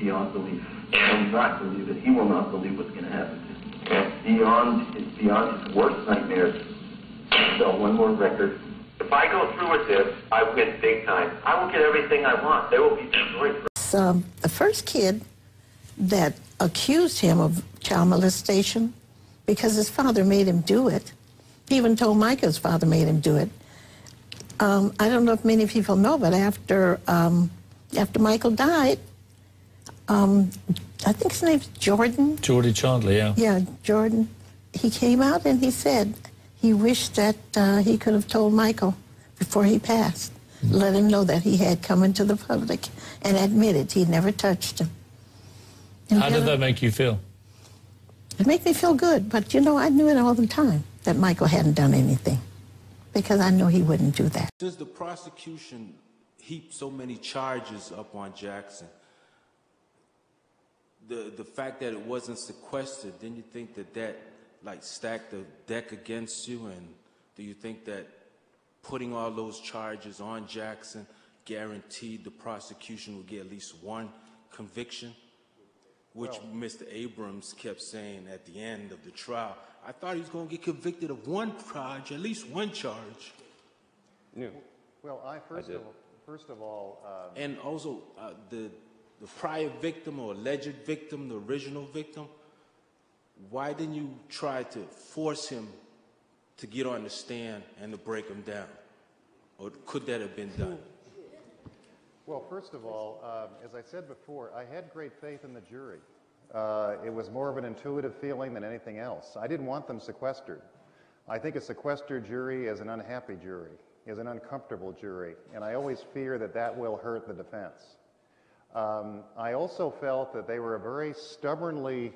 beyond belief. I will not believe it. He will not believe what's going to happen to him. It's beyond his worst nightmares. Sell one more record. If I go through with this, I win big time. I will get everything I want. There will be destroyed. The first kid that accused him of child molestation because his father made him do it. He even told Micah his father made him do it. I don't know if many people know, but after Michael died, I think his name's Jordan. Geordie Chandler, yeah. Yeah, Jordan. He came out and he said he wished that he could have told Michael before he passed, let him know that he had come into the public and admitted he never touched him. And how did that make you feel? It made me feel good, but you know, I knew it all the time that Michael hadn't done anything because I knew he wouldn't do that. Since the prosecution heaped so many charges up on Jackson, the fact that it wasn't sequestered, didn't you think that like stacked the deck against you? And do you think that putting all those charges on Jackson guaranteed the prosecution would get at least one conviction? Which Mr. Abrams kept saying at the end of the trial. I thought he was going to get convicted of one charge, at least one charge. No. Well, first of all, and also the prior victim or alleged victim, the original victim, why didn't you try to force him to get on the stand and to break him down? Or could that have been done? Well, first of all, as I said before, I had great faith in the jury. It was more of an intuitive feeling than anything else. I didn't want them sequestered. I think a sequestered jury is an unhappy jury, is an uncomfortable jury, and I always fear that that will hurt the defense. I also felt that they were a very stubbornly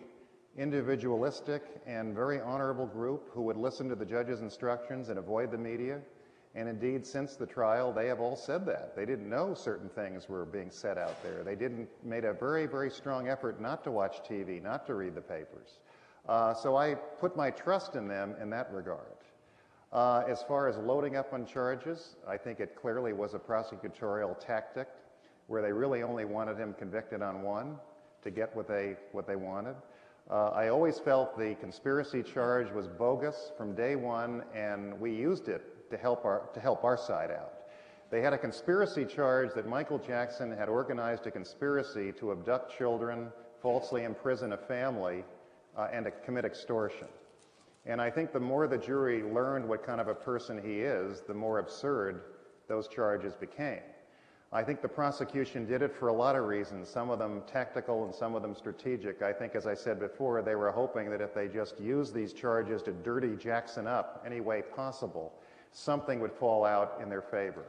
individualistic and very honorable group who would listen to the judge's instructions and avoid the media. And indeed, since the trial, they have all said that. They didn't know certain things were being said out there. They made a very, very strong effort not to watch TV, not to read the papers. So I put my trust in them in that regard. As far as loading up on charges, I think it clearly was a prosecutorial tactic where they really only wanted him convicted on one to get what they wanted. I always felt the conspiracy charge was bogus from day one, and we used it to help our side out. They had a conspiracy charge that Michael Jackson had organized a conspiracy to abduct children, falsely imprison a family, and to commit extortion. And I think the more the jury learned what kind of a person he is, the more absurd those charges became. I think the prosecution did it for a lot of reasons, some of them tactical and some of them strategic. I think, as I said before, they were hoping that if they just used these charges to dirty Jackson up any way possible, something would fall out in their favor.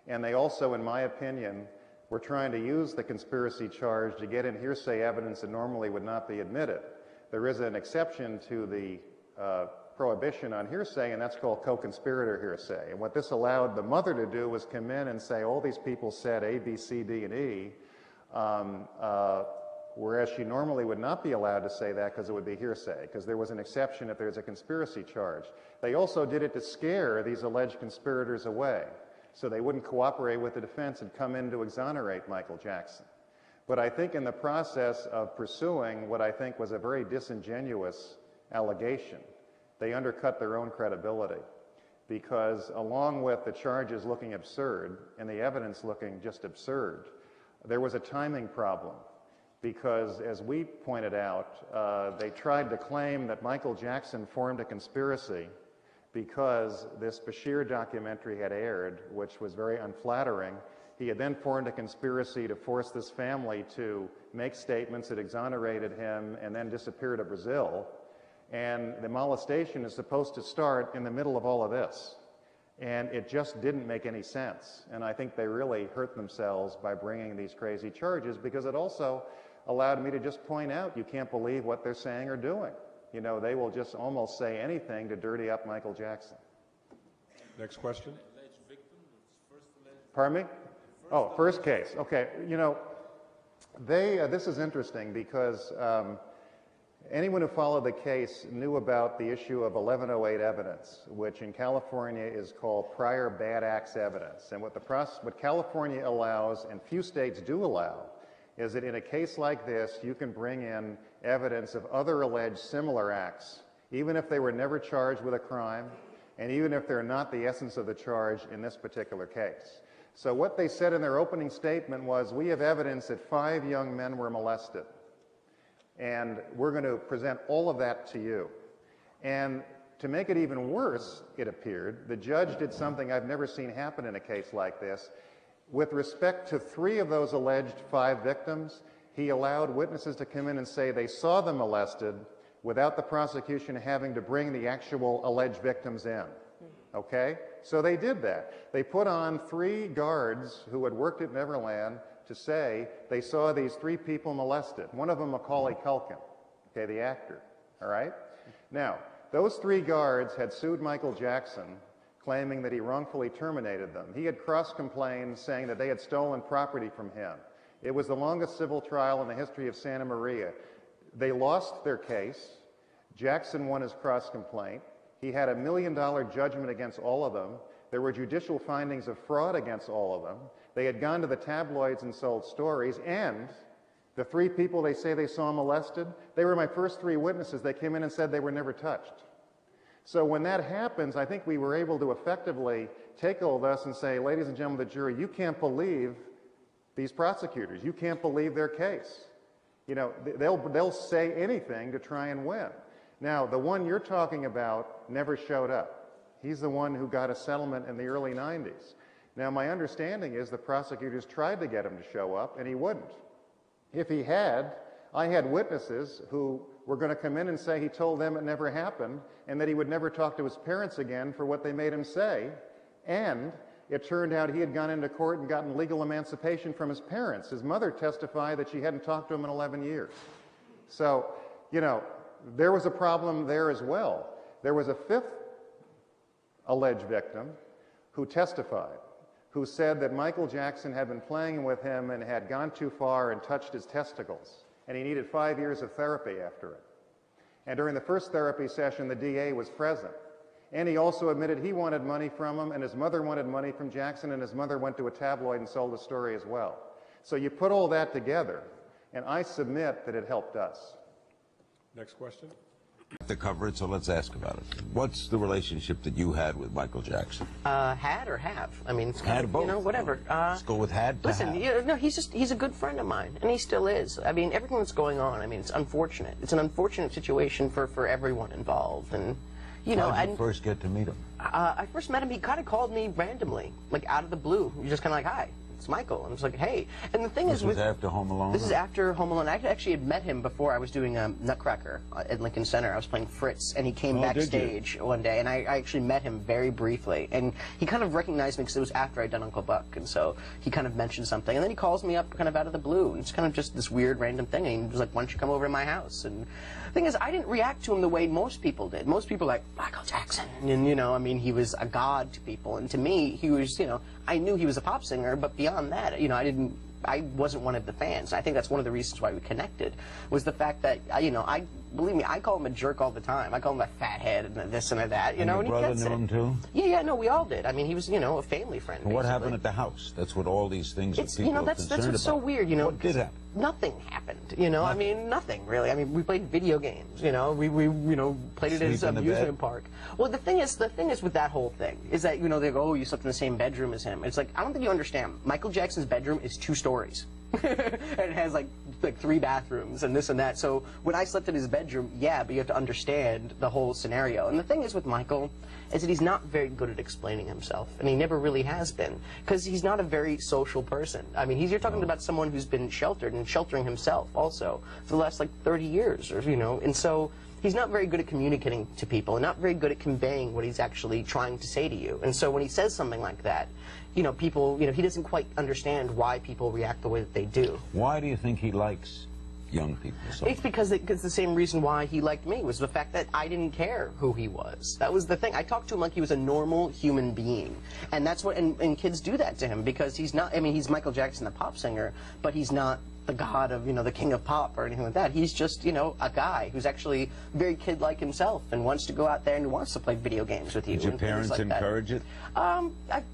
And they also, in my opinion, were trying to use the conspiracy charge to get in hearsay evidence that normally would not be admitted. There is an exception to the prohibition on hearsay, and that's called co-conspirator hearsay. And what this allowed the mother to do was come in and say, all these people said A, B, C, D, and E, whereas she normally would not be allowed to say that because it would be hearsay, because there was an exception if there's a conspiracy charge. They also did it to scare these alleged conspirators away, so they wouldn't cooperate with the defense and come in to exonerate Michael Jackson. But I think in the process of pursuing what I think was a very disingenuous allegation, they undercut their own credibility, because along with the charges looking absurd and the evidence looking just absurd, there was a timing problem. Because, as we pointed out, they tried to claim that Michael Jackson formed a conspiracy because this Bashir documentary had aired, which was very unflattering. He had then formed a conspiracy to force this family to make statements that exonerated him and then disappear to Brazil. And the molestation is supposed to start in the middle of all of this. And it just didn't make any sense. And I think they really hurt themselves by bringing these crazy charges, because it also allowed me to just point out, you can't believe what they're saying or doing. You know, they will just almost say anything to dirty up Michael Jackson. Next question. Pardon me? Oh, first case. Okay. You know, this is interesting because anyone who followed the case knew about the issue of 1108 evidence, which in California is called prior bad acts evidence. And what California allows, and few states do allow, is that in a case like this, you can bring in evidence of other alleged similar acts, even if they were never charged with a crime, and even if they're not the essence of the charge in this particular case. So what they said in their opening statement was, we have evidence that 5 young men were molested, and we're going to present all of that to you. And to make it even worse, it appeared, the judge did something I've never seen happen in a case like this. With respect to 3 of those alleged 5 victims, he allowed witnesses to come in and say they saw them molested without the prosecution having to bring the actual alleged victims in. Okay? So they did that. They put on 3 guards who had worked at Neverland to say they saw these 3 people molested. One of them, Macaulay Culkin, okay, the actor. All right? Now, those 3 guards had sued Michael Jackson, claiming that he wrongfully terminated them. He had cross-complained, saying that they had stolen property from him. It was the longest civil trial in the history of Santa Maria. They lost their case. Jackson won his cross-complaint. He had a $1 million judgment against all of them. There were judicial findings of fraud against all of them. They had gone to the tabloids and sold stories, and the 3 people they say they saw molested, they were my first 3 witnesses. They came in and said they were never touched. So when that happens, I think we were able to effectively take all this and say, ladies and gentlemen of the jury, you can't believe these prosecutors. You can't believe their case. You know, they'll say anything to try and win. Now, the one you're talking about never showed up. He's the one who got a settlement in the early 90s. Now, my understanding is the prosecutors tried to get him to show up, and he wouldn't. If he had, I had witnesses who were going to come in and say he told them it never happened and that he would never talk to his parents again for what they made him say. And it turned out he had gone into court and gotten legal emancipation from his parents. His mother testified that she hadn't talked to him in 11 years. So, you know, there was a problem there as well. There was a 5th alleged victim who testified, who said that Michael Jackson had been playing with him and had gone too far and touched his testicles, and he needed 5 years of therapy after it. And during the first therapy session, the DA was present. And he also admitted he wanted money from him, and his mother wanted money from Jackson, and his mother went to a tabloid and sold the story as well. So you put all that together, and I submit that it helped us. Next question. The coverage, so let's ask about it. What's the relationship that you had with Michael Jackson? Had or have? I mean, it's kind Had of, both. you know, whatever. Let's go with had to Listen, have. no, he's a good friend of mine, and he still is. I mean, everything that's going on, I mean, it's unfortunate. It's an unfortunate situation for everyone involved, and you know. How did you first get to meet him? I first met him. He kind of called me randomly, like out of the blue. You're just kind of like, "Hi, it's Michael." And I was like, "Hey." And the thing is, This was after Home Alone? This is after Home Alone. I actually had met him before I was doing Nutcracker at Lincoln Center. I was playing Fritz, and he came backstage one day, and I actually met him very briefly. And he kind of recognized me because it was after I'd done Uncle Buck, and so he kind of mentioned something. And then he calls me up kind of out of the blue, and it's kind of just this weird random thing. And he was like, "Why don't you come over to my house?" And the thing is, I didn't react to him the way most people did. Most people were like, Michael Jackson. And, you know, I mean, he was a god to people. And to me, he was, you know, I knew he was a pop singer, but beyond that, you know, I wasn't one of the fans. I think that's one of the reasons why we connected, was the fact that, you know, believe me, I call him a jerk all the time. I call him a fathead and this and that, you know, and he gets it. Your brother knew him too? Yeah, no, we all did. I mean, he was, you know, a family friend. What happened at the house? That's what all these things that people you know, are that's concerned what's so about. weird, you know. What did happen? Nothing happened, you know. Nothing. I mean, nothing really. I mean, we played video games, you know. We you know, played it as Sleep an in the amusement bed? park. Well, the thing is with that whole thing is that, you know, they go, "Oh, you slept in the same bedroom as him." It's like, I don't think you understand. Michael Jackson's bedroom is 2 stories. And it has like 3 bathrooms and this and that. So when I slept in his bedroom, yeah, but you have to understand the whole scenario. And the thing is with Michael is that he's not very good at explaining himself, and he never really has been, because he's not a very social person. I mean, you're talking about someone who's been sheltered and sheltering himself also for the last like 30 years, or you know, and so he's not very good at communicating to people and not very good at conveying what he's actually trying to say to you. And so when he says something like that, you know, people, you know, he doesn't quite understand why people react the way that they do. Why do you think he likes young people so much? It's because it's the same reason why he liked me, was the fact that I didn't care who he was. That was the thing. I talked to him like he was a normal human being. And that's what, and kids do that to him, because he's not, I mean, he's Michael Jackson, the pop singer, but he's not the god of, the king of pop or anything like that. He's just, a guy who's actually very kid-like himself and wants to go out there and wants to play video games with you. Did your parents encourage it?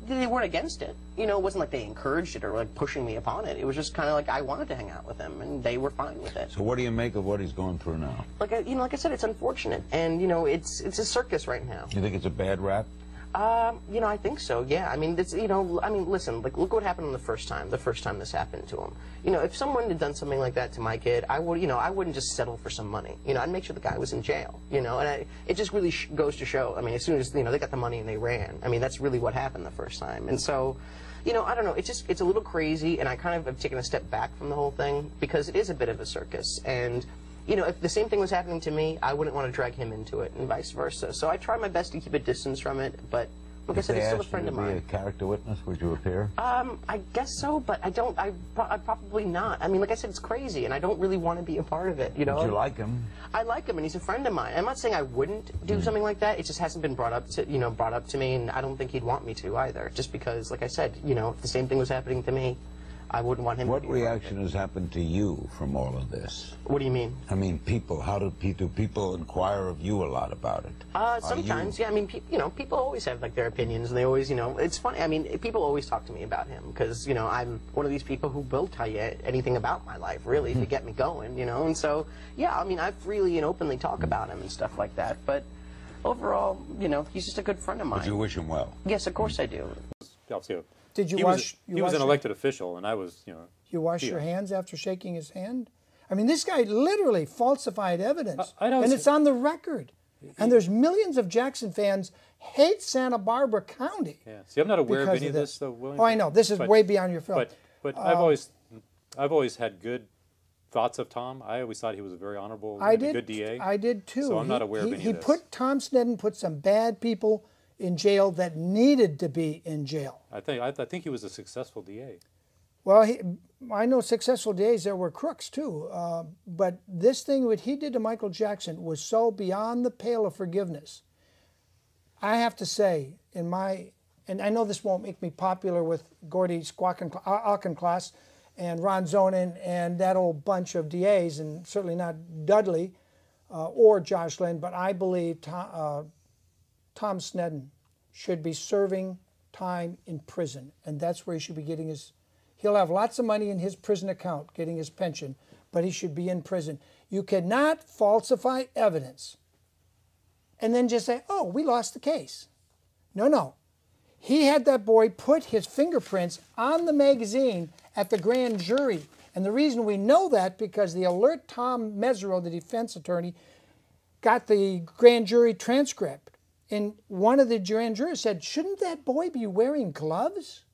They weren't against it. It wasn't like they encouraged it or like pushing me upon it. It was just kind of like I wanted to hang out with him, and they were fine with it. So what do you make of what he's going through now? Like I said, it's unfortunate, and it's a circus right now. You think it's a bad rap? I think so, yeah. I mean, listen, like, look what happened the first time this happened to him. If someone had done something like that to my kid, I wouldn't just settle for some money. I'd make sure the guy was in jail, and it just really goes to show. I mean, as soon as, they got the money and they ran, I mean, that's really what happened the first time. And so, I don't know, it's a little crazy, and I kind of have taken a step back from the whole thing, because it is a bit of a circus, and if the same thing was happening to me, I wouldn't want to drag him into it, and vice versa. So I try my best to keep a distance from it, but like I said, it's still a friend of mine. If they asked you to be a character witness, would you appear? I guess so, but I'd probably not. I mean, like I said, it's crazy, and I don't really want to be a part of it, But you like him? I like him, and he's a friend of mine. I'm not saying I wouldn't do something like that. It just hasn't been brought up to me, and I don't think he'd want me to either. Just because, like I said, if the same thing was happening to me, I wouldn't want him to be. What reaction has happened to you from all of this? What do you mean? I mean, people. Do people inquire of you a lot about it? Sometimes, yeah. I mean, people always have like their opinions, and they always, it's funny. I mean, people always talk to me about him because, I'm one of these people who will tell you anything about my life, really, to get me going, And so, yeah, I mean, I freely and openly talk about him and stuff like that. But overall, he's just a good friend of mine. But you wish him well? Yes, of course I do. Did you wash? He was an elected official, and I was, You wash your hands after shaking his hand? I mean, this guy literally falsified evidence, and it's on the record. And there's millions of Jackson fans hate Santa Barbara County. Yeah. See, I'm not aware of any of this, though, William. Oh, I know. This is way beyond your field. But I've always had good thoughts of Tom. I always thought he was a very honorable, good DA. I did too. So I'm not aware of any of this. Tom Snedden put some bad people in jail that needed to be in jail. I think he was a successful DA. Well, I know successful DAs that were crooks too, but this thing what he did to Michael Jackson was so beyond the pale of forgiveness. I have to say, and I know this won't make me popular with Gordy Auchincloss and Ron Zonin and that old bunch of DAs, and certainly not Dudley or Josh Lynn, but I believe Tom Snedden should be serving time in prison, and that's where he should be getting his. He'll have lots of money in his prison account getting his pension, but he should be in prison. You cannot falsify evidence and then just say, oh, we lost the case. No. He had that boy put his fingerprints on the magazine at the grand jury, and the reason we know that because the alert Tom Mesereau, the defense attorney, got the grand jury transcript. And one of the grand jurors said, shouldn't that boy be wearing gloves?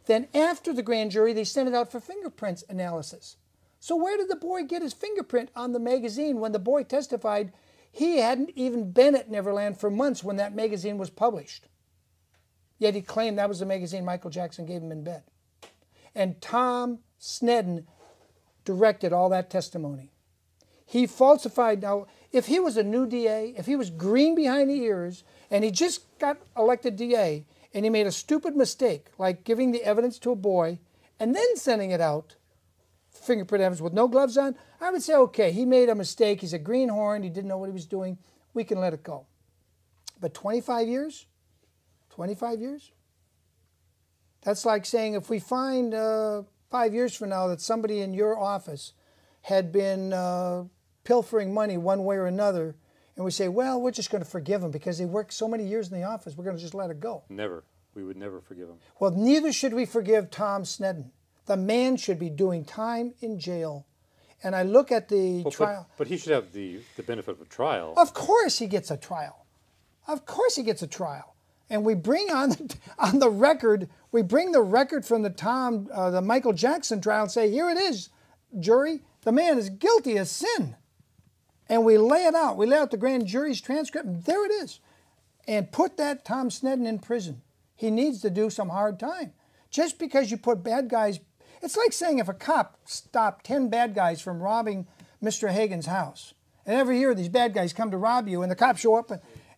Then after the grand jury, they sent it out for fingerprints analysis. So where did the boy get his fingerprint on the magazine when the boy testified he hadn't even been at Neverland for months when that magazine was published? Yet he claimed that was the magazine Michael Jackson gave him in bed. And Tom Snedden directed all that testimony. He falsified. Now, if he was a new DA, if he was green behind the ears, and he just got elected DA, and he made a stupid mistake, like giving the evidence to a boy, and then sending it out, fingerprint evidence with no gloves on, I would say, okay, he made a mistake, he's a greenhorn, he didn't know what he was doing, we can let it go. But 25 years? 25 years? That's like saying if we find 5 years from now that somebody in your office had been pilfering money one way or another, and we say, well, we're just going to forgive him because he worked so many years in the office, we're going to just let it go. Never. We would never forgive him. Well, neither should we forgive Tom Snedden. The man should be doing time in jail. And I look at the trial. But he should have the benefit of a trial. Of course he gets a trial. Of course he gets a trial. And we bring on the record, we bring the record from the Michael Jackson trial and say, here it is, jury, the man is guilty of sin. And we lay it out. We lay out the grand jury's transcript, and there it is. And put that Tom Snedden in prison. He needs to do some hard time. Just because you put bad guys, it's like saying if a cop stopped 10 bad guys from robbing Mr. Hagen's house, and every year these bad guys come to rob you, and the cops show up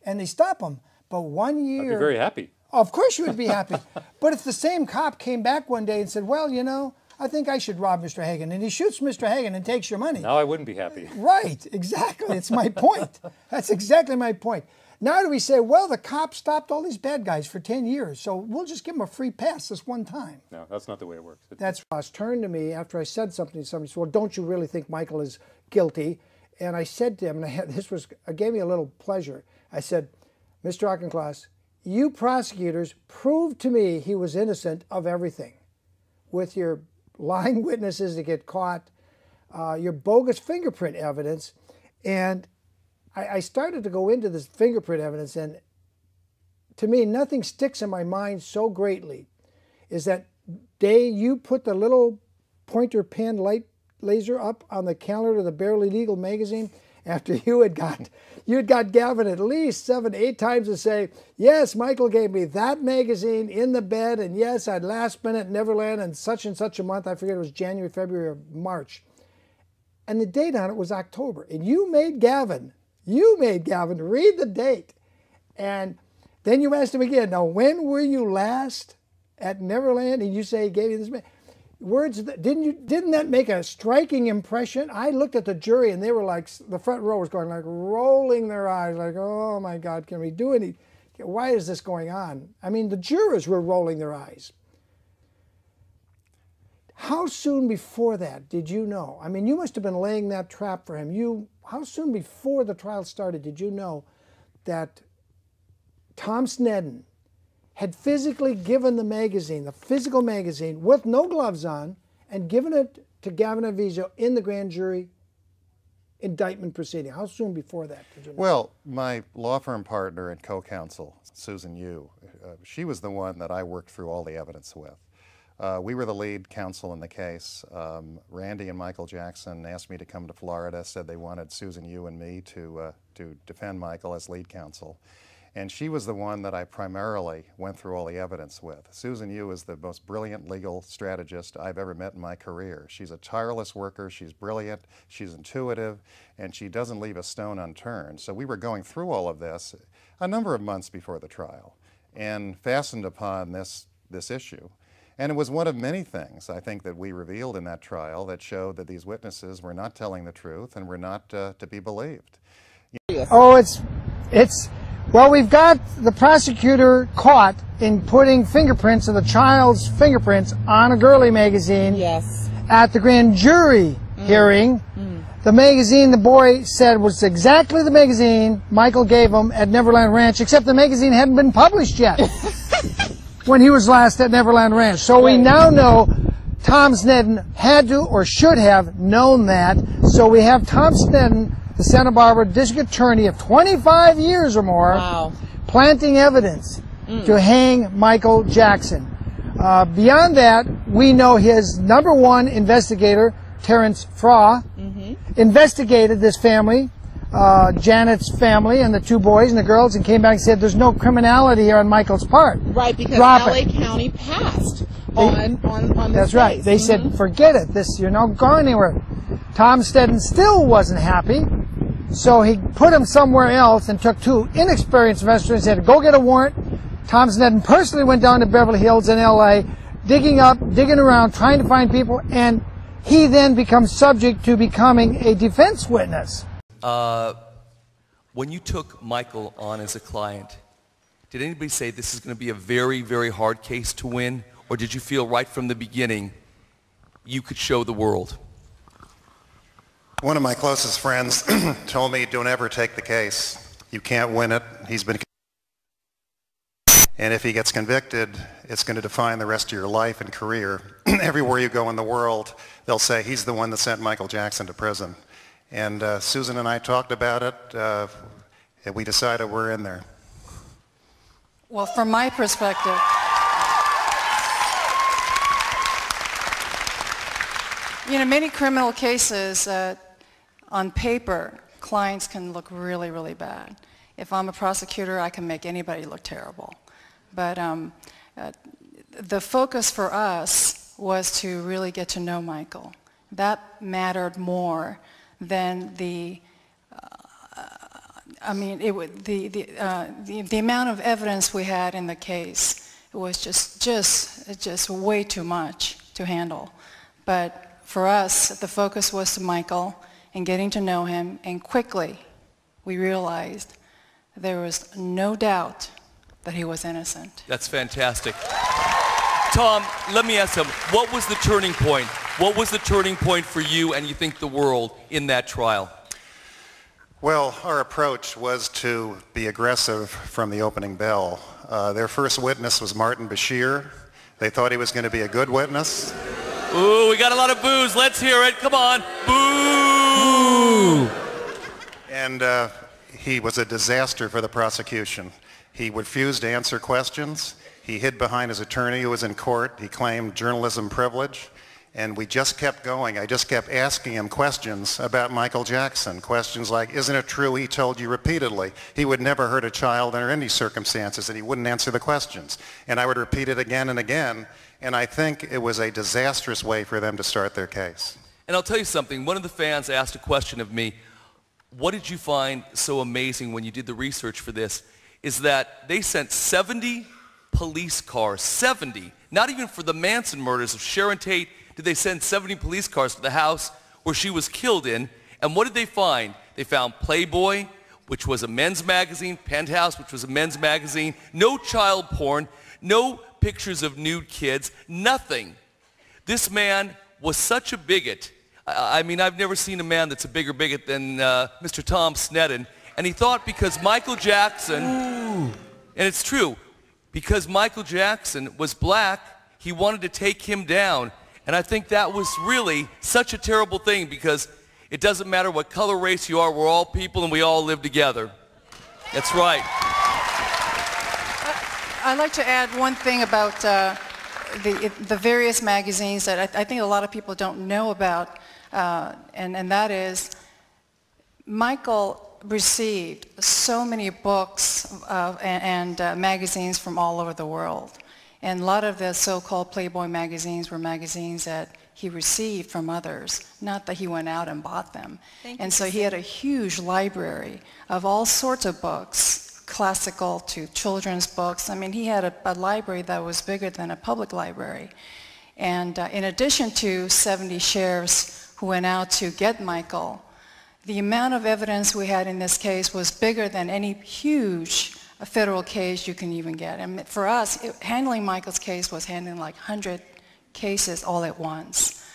and they stop them. But 1 year... I'd be very happy. Of course you would be happy. But if the same cop came back one day and said, well, you know, I think I should rob Mr. Hagen, and he shoots Mr. Hagen and takes your money. Now I wouldn't be happy. Right, exactly. It's my point. That's exactly my point. Now do we say, well, the cop stopped all these bad guys for 10 years, so we'll just give him a free pass this one time. No, that's not the way it works. That's Ross turned to me after I said something to somebody. Said, well, don't you really think Michael is guilty? And I said to him, and it gave me a little pleasure. I said, Mr. Auchincloss, you prosecutors proved to me he was innocent of everything. With your lying witnesses that get caught, your bogus fingerprint evidence, and I started to go into this fingerprint evidence, and to me, nothing sticks in my mind so greatly is that day you put the little pointer pen light laser up on the calendar of the Barely Legal magazine after you had got Gavin at least 7, 8 times to say, yes, Michael gave me that magazine in the bed, and yes, I'd last been at Neverland and such a month. I forget, it was January, February, or March. And the date on it was October. And you made Gavin read the date. And then you asked him again, now when were you last at Neverland? And you say he gave you this words. Didn't that make a striking impression? I looked at the jury and they were like, the front row was going like rolling their eyes like, oh my God, can we do any, why is this going on? I mean, the jurors were rolling their eyes. How soon before that did you know? I mean, you must have been laying that trap for him. How soon before the trial started did you know that Tom Sneddon had physically given the magazine, the physical magazine, with no gloves on, and given it to Gavin Avizio in the grand jury indictment proceeding? How soon before that did you know? Well, my law firm partner and co-counsel, Susan Yu, she was the one that I worked through all the evidence with. We were the lead counsel in the case. Randy and Michael Jackson asked me to come to Florida, said they wanted Susan Yu and me to defend Michael as lead counsel. And she was the one that I primarily went through all the evidence with. Susan Yu is the most brilliant legal strategist I've ever met in my career. She's a tireless worker, she's brilliant, she's intuitive, and she doesn't leave a stone unturned. So we were going through all of this a number of months before the trial and fastened upon this issue. And it was one of many things, I think, that we revealed in that trial that showed that these witnesses were not telling the truth and were not to be believed. Oh, well, we've got the prosecutor caught in putting fingerprints of the child's fingerprints on a girly magazine. Yes. At the grand jury hearing. The magazine the boy said was exactly the magazine Michael gave him at Neverland Ranch, except the magazine hadn't been published yet when he was last at Neverland Ranch. So we now know Tom Sneddon had to or should have known that. So we have Tom Sneddon, the Santa Barbara district attorney of 25 years or more, planting evidence to hang Michael Jackson. Beyond that, we know his #1 investigator, Terrence Fraw, investigated this family, Janet's family and the 2 boys and the girls, and came back and said there's no criminality here on Michael's part. Right, because LA County passed on this That's right. They said, forget it. You're not going anywhere. Tom Sneddon still wasn't happy, so he put him somewhere else and took 2 inexperienced investigators and said, go get a warrant. Tom Sneddon personally went down to Beverly Hills in LA, digging around, trying to find people, and he then becomes subject to becoming a defense witness. When you took Michael on as a client, did anybody say this is going to be a very, very hard case to win? Or did you feel right from the beginning you could show the world? One of my closest friends told me, don't ever take the case. You can't win it. He's been and if he gets convicted, it's going to define the rest of your life and career. Everywhere you go in the world, they'll say he's the one that sent Michael Jackson to prison. And Susan and I talked about it, and we decided we're in there. Well, from my perspective, you know, many criminal cases, on paper, clients can look really, really bad. If I'm a prosecutor, I can make anybody look terrible. But the focus for us was to really get to know Michael. That mattered more than the I mean, the amount of evidence we had in the case was just way too much to handle. But for us, the focus was to Michael and getting to know him, and quickly we realized there was no doubt that he was innocent. That's fantastic. Tom, let me ask him, what was the turning point? What was the turning point for you and you think the world in that trial? Well, our approach was to be aggressive from the opening bell. Their first witness was Martin Bashir. They thought he was going to be a good witness. Ooh, we got a lot of boos. Let's hear it. Come on. Boo! And he was a disaster for the prosecution. He refused to answer questions. He hid behind his attorney who was in court. He claimed journalism privilege. And we just kept going. I just kept asking him questions about Michael Jackson. Questions like, isn't it true he told you repeatedly he would never hurt a child under any circumstances, and he wouldn't answer the questions? And I would repeat it again and again. And I think it was a disastrous way for them to start their case. And I'll tell you something. One of the fans asked a question of me. What did you find so amazing when you did the research for this? Is that they sent 70 police cars, 70, not even for the Manson murders of Sharon Tate, did they send 70 police cars to the house where she was killed in. And what did they find? They found Playboy, which was a men's magazine, Penthouse, which was a men's magazine, no child porn, no pictures of nude kids, nothing. This man was such a bigot. I mean, I've never seen a man that's a bigger bigot than Mr. Tom Sneddon. And he thought because Michael Jackson, and it's true, because Michael Jackson was black, he wanted to take him down. And I think that was really such a terrible thing, because it doesn't matter what color, race you are, we're all people and we all live together. That's right. I'd like to add one thing about the various magazines that I think a lot of people don't know about, and that is Michael received so many books and magazines from all over the world. And a lot of the so-called Playboy magazines were magazines that he received from others, not that he went out and bought them. And so he had a huge library of all sorts of books, classical to children's books. I mean, he had a library that was bigger than a public library. And in addition to 70 sheriffs who went out to get Michael, the amount of evidence we had in this case was bigger than any huge federal case you can even get. And for us, handling Michael's case was handling like 100 cases all at once.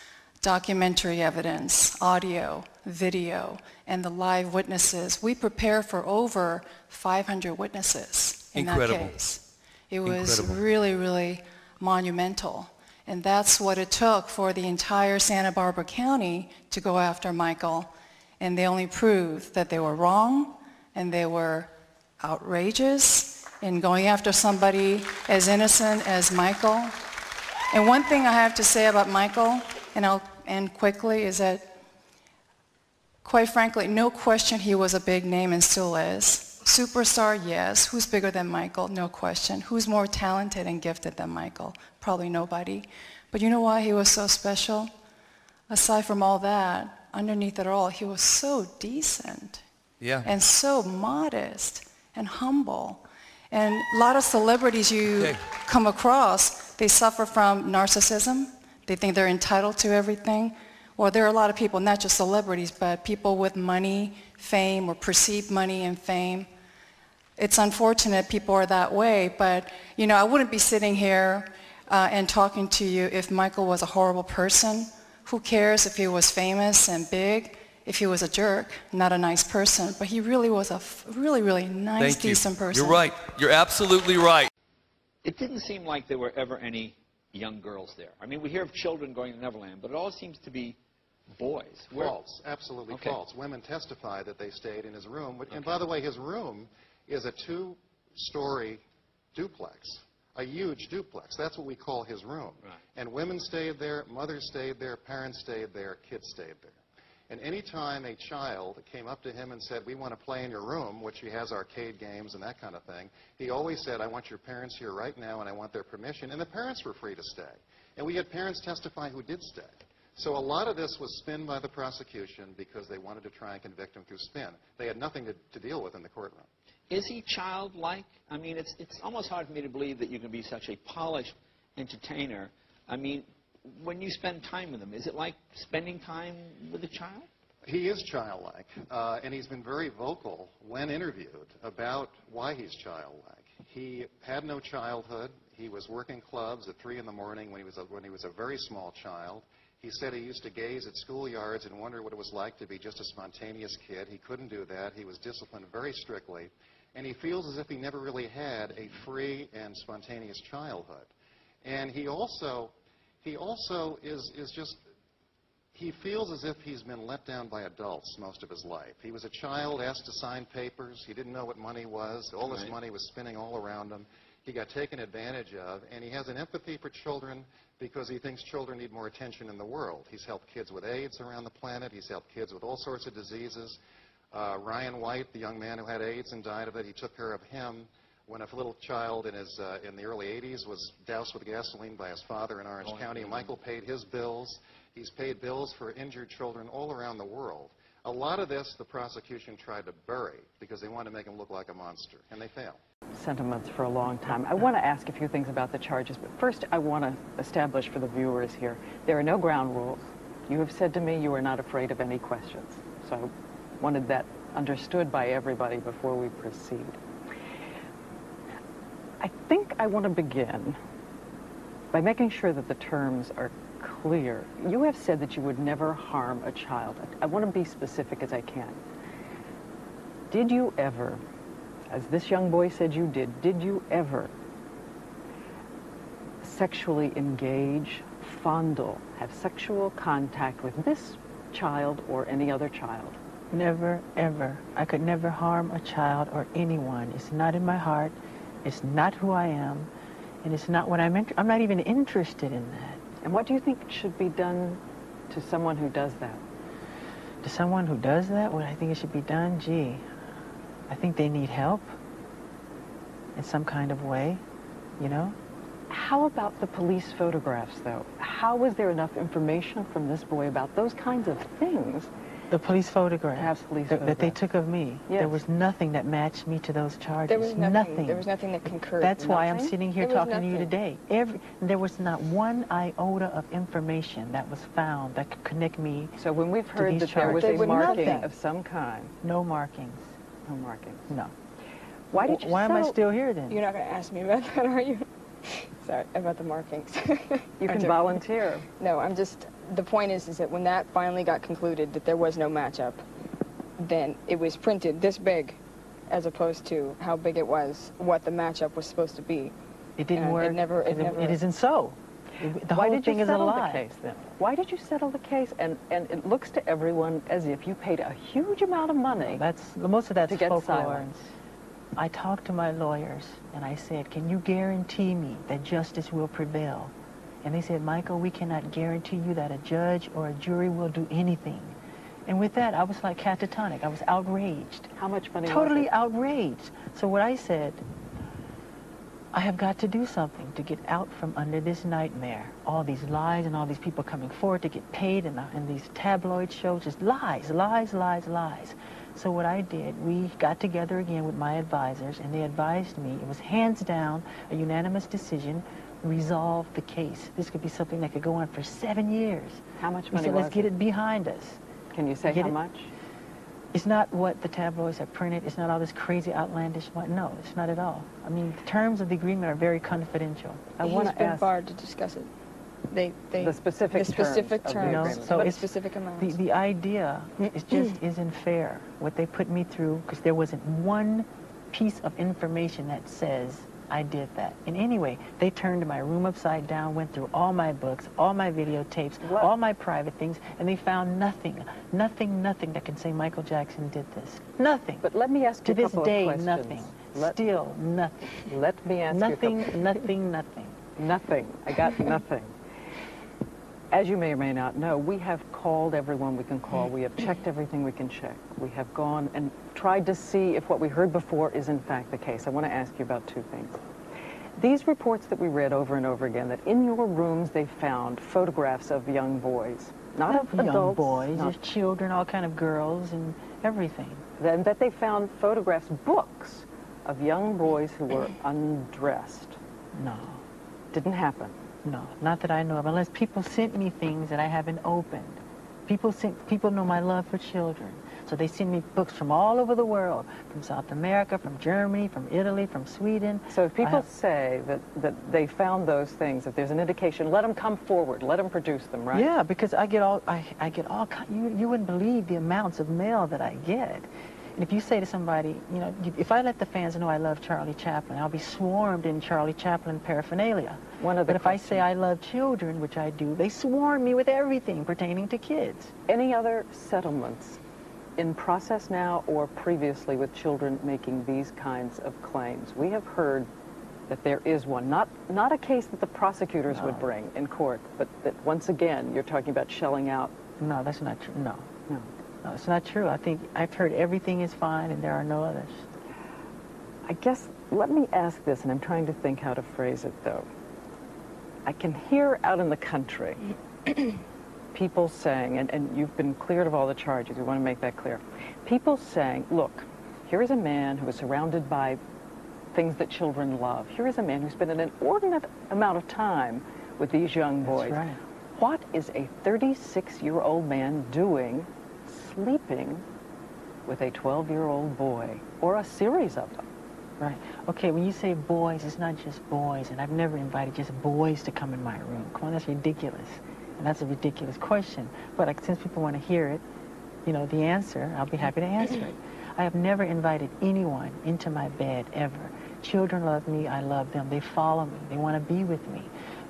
Documentary evidence, audio, video, and the live witnesses. We prepared for over 500 witnesses in that case. It was really, really monumental. And that's what it took for the entire Santa Barbara County to go after Michael. And they only proved that they were wrong and they were outrageous in going after somebody as innocent as Michael. And one thing I have to say about Michael, and I'll end quickly, is that quite frankly, no question he was a big name and still is. Superstar, yes. Who's bigger than Michael? No question. Who's more talented and gifted than Michael? Probably nobody. But you know why he was so special? Aside from all that, underneath it all, he was so decent. Yeah. And so modest and humble. And a lot of celebrities you come across, they suffer from narcissism. They think they're entitled to everything. Or there are a lot of people, not just celebrities, but people with money, fame, or perceived money and fame. It's unfortunate people are that way, but you know, I wouldn't be sitting here and talking to you if Michael was a horrible person. Who cares if he was famous and big? If he was a jerk, not a nice person, but he really was a really, really nice, decent person. You're right. You're absolutely right. It didn't seem like there were ever any young girls there. I mean, we hear of children going to Neverland, but it all seems to be boys. False. Absolutely false. Women testify that they stayed in his room. And by the way, his room is a 2-story duplex, a huge duplex. That's what we call his room. Right. And women stayed there, mothers stayed there, parents stayed there, kids stayed there. And any time a child came up to him and said, we want to play in your room, which he has arcade games and that kind of thing, he always said, I want your parents here right now and I want their permission. And the parents were free to stay. And we had parents testify who did stay. So a lot of this was spin by the prosecution because they wanted to try and convict him through spin. They had nothing to deal with in the courtroom. Is he childlike? I mean, it's almost hard for me to believe that you can be such a polished entertainer. I mean, when you spend time with him, is it like spending time with a child? He is childlike, and he's been very vocal when interviewed about why he's childlike. He had no childhood. He was working clubs at 3 in the morning when he was a very small child. He said he used to gaze at schoolyards and wonder what it was like to be just a spontaneous kid. He couldn't do that. He was disciplined very strictly. And he feels as if he never really had a free and spontaneous childhood. And he also is just, he feels as if he's been let down by adults most of his life. He was a child, asked to sign papers. He didn't know what money was. All this money was spinning all around him. He got taken advantage of, and he has an empathy for children because he thinks children need more attention in the world. He's helped kids with AIDS around the planet. He's helped kids with all sorts of diseases. Ryan White, the young man who had AIDS and died of it, he took care of him. When a little child in the early 80s was doused with gasoline by his father in Orange County, Michael paid his bills. He's paid bills for injured children all around the world. A lot of this the prosecution tried to bury because they wanted to make him look like a monster, and they failed. Sentiments for a long time. I want to ask a few things about the charges, but first I want to establish for the viewers here, there are no ground rules. You have said to me you are not afraid of any questions, so I wanted that understood by everybody before we proceed. I think I want to begin by making sure that the terms are clear. You have said that you would never harm a child. I want to be specific as I can. Did you ever, as this young boy said you did you ever sexually engage, fondle, have sexual contact with this child or any other child? Never, ever. I could never harm a child or anyone. It's not in my heart. It's not who I am. And it's not what I'm not even interested in that. And what do you think should be done to someone who does that? To someone who does that, what I think it should be done, gee, I think they need help in some kind of way, you know? How about the police photographs, though? How was there enough information from this boy about those kinds of things? The police photographs that they took of me. Yes. There was nothing that matched me to those charges. There was nothing. There was nothing that concurred. That's why I'm sitting here talking to you nothing. today. There was not one iota of information that was found that could connect me. So when we've heard that there was a marking of some kind. No markings. No markings. No. Why did you Why am I still here then? You're not going to ask me about that, are you? Sorry, about the markings. You can volunteer. No, I'm just, the point is that when that finally got concluded that there was no matchup, then it was printed this big as opposed to how big it was, what the matchup was supposed to be. It didn't work. It isn't so. The Why whole did thing you is a settle lie. the case then? Why did you settle the case? And it looks to everyone as if you paid a huge amount of money. Most of that's to get folklore. silence. I talked to my lawyers and I said, can you guarantee me that justice will prevail? And they said, Michael, we cannot guarantee you that a judge or a jury will do anything. And with that, I was like catatonic. I was outraged. How much money Totally was it? outraged. So what I said, I have got to do something to get out from under this nightmare. All these lies and all these people coming forward to get paid and these tabloid shows, just lies, lies, lies, lies. So what I did, we got together again with my advisors, and they advised me, it was hands down, a unanimous decision, resolve the case. This could be something that could go on for 7 years. How much We money said, was let's get it? it behind us. Can you say how much? It's not what the tabloids have printed. It's not all this crazy, outlandish. No, it's not at all. I mean, the terms of the agreement are very confidential. He's been barred to discuss it. The specific terms, so it's specific amounts. The idea is just isn't fair. What they put me through, because there wasn't one piece of information that says I did that. And anyway, they turned my room upside down, went through all my books, all my videotapes, all my private things, and they found nothing that can say Michael Jackson did this. Nothing. But let me ask you to this a couple day, of questions. nothing. Still nothing. Let me ask nothing, you a couple. nothing. Nothing. I got nothing. As you may or may not know, we have called everyone we can call. We have checked everything we can check. We have gone and tried to see if what we heard before is in fact the case. I want to ask you about two things. These reports that we read over and over again, that in your rooms they found photographs of young boys. not of young adults, boys, not there's children, all kind of girls and everything. then that they found photographs, books of young boys who were undressed. No. Didn't happen. No, not that I know of, unless people sent me things that I haven't opened. People know my love for children, so they send me books from all over the world, from South America, from Germany, from Italy, from Sweden. So if people say that they found those things, if there's an indication, let them come forward, let them produce them, right? Yeah, because I get all you wouldn't believe the amounts of mail that I get. And if you say to somebody, you know, if I let the fans know I love Charlie Chaplin, I'll be swarmed in Charlie Chaplin paraphernalia. But if I say I love children, which I do, they swarm me with everything pertaining to kids. Any other settlements in process now or previously with children making these kinds of claims? We have heard that there is one, not a case that the prosecutors would bring in court, but that once again you're talking about shelling out. No, that's not true. No, it's not true. I think I've heard everything is fine and there are no others. I guess, let me ask this, and I'm trying to think how to phrase it though. I can hear out in the country people saying, and you've been cleared of all the charges, we want to make that clear. People saying, look, here is a man who is surrounded by things that children love. Here is a man who spent an inordinate amount of time with these young boys. That's right. What is a 36-year-old man doing sleeping with a 12-year-old boy, or a series of them? Right. Okay, when you say boys, it's not just boys, and I've never invited just boys to come in my room. Come on, that's ridiculous. And that's a ridiculous question. But since people want to hear it, you know, the answer, I'll be happy to answer it. I have never invited anyone into my bed, ever. Children love me, I love them. They follow me, they want to be with me.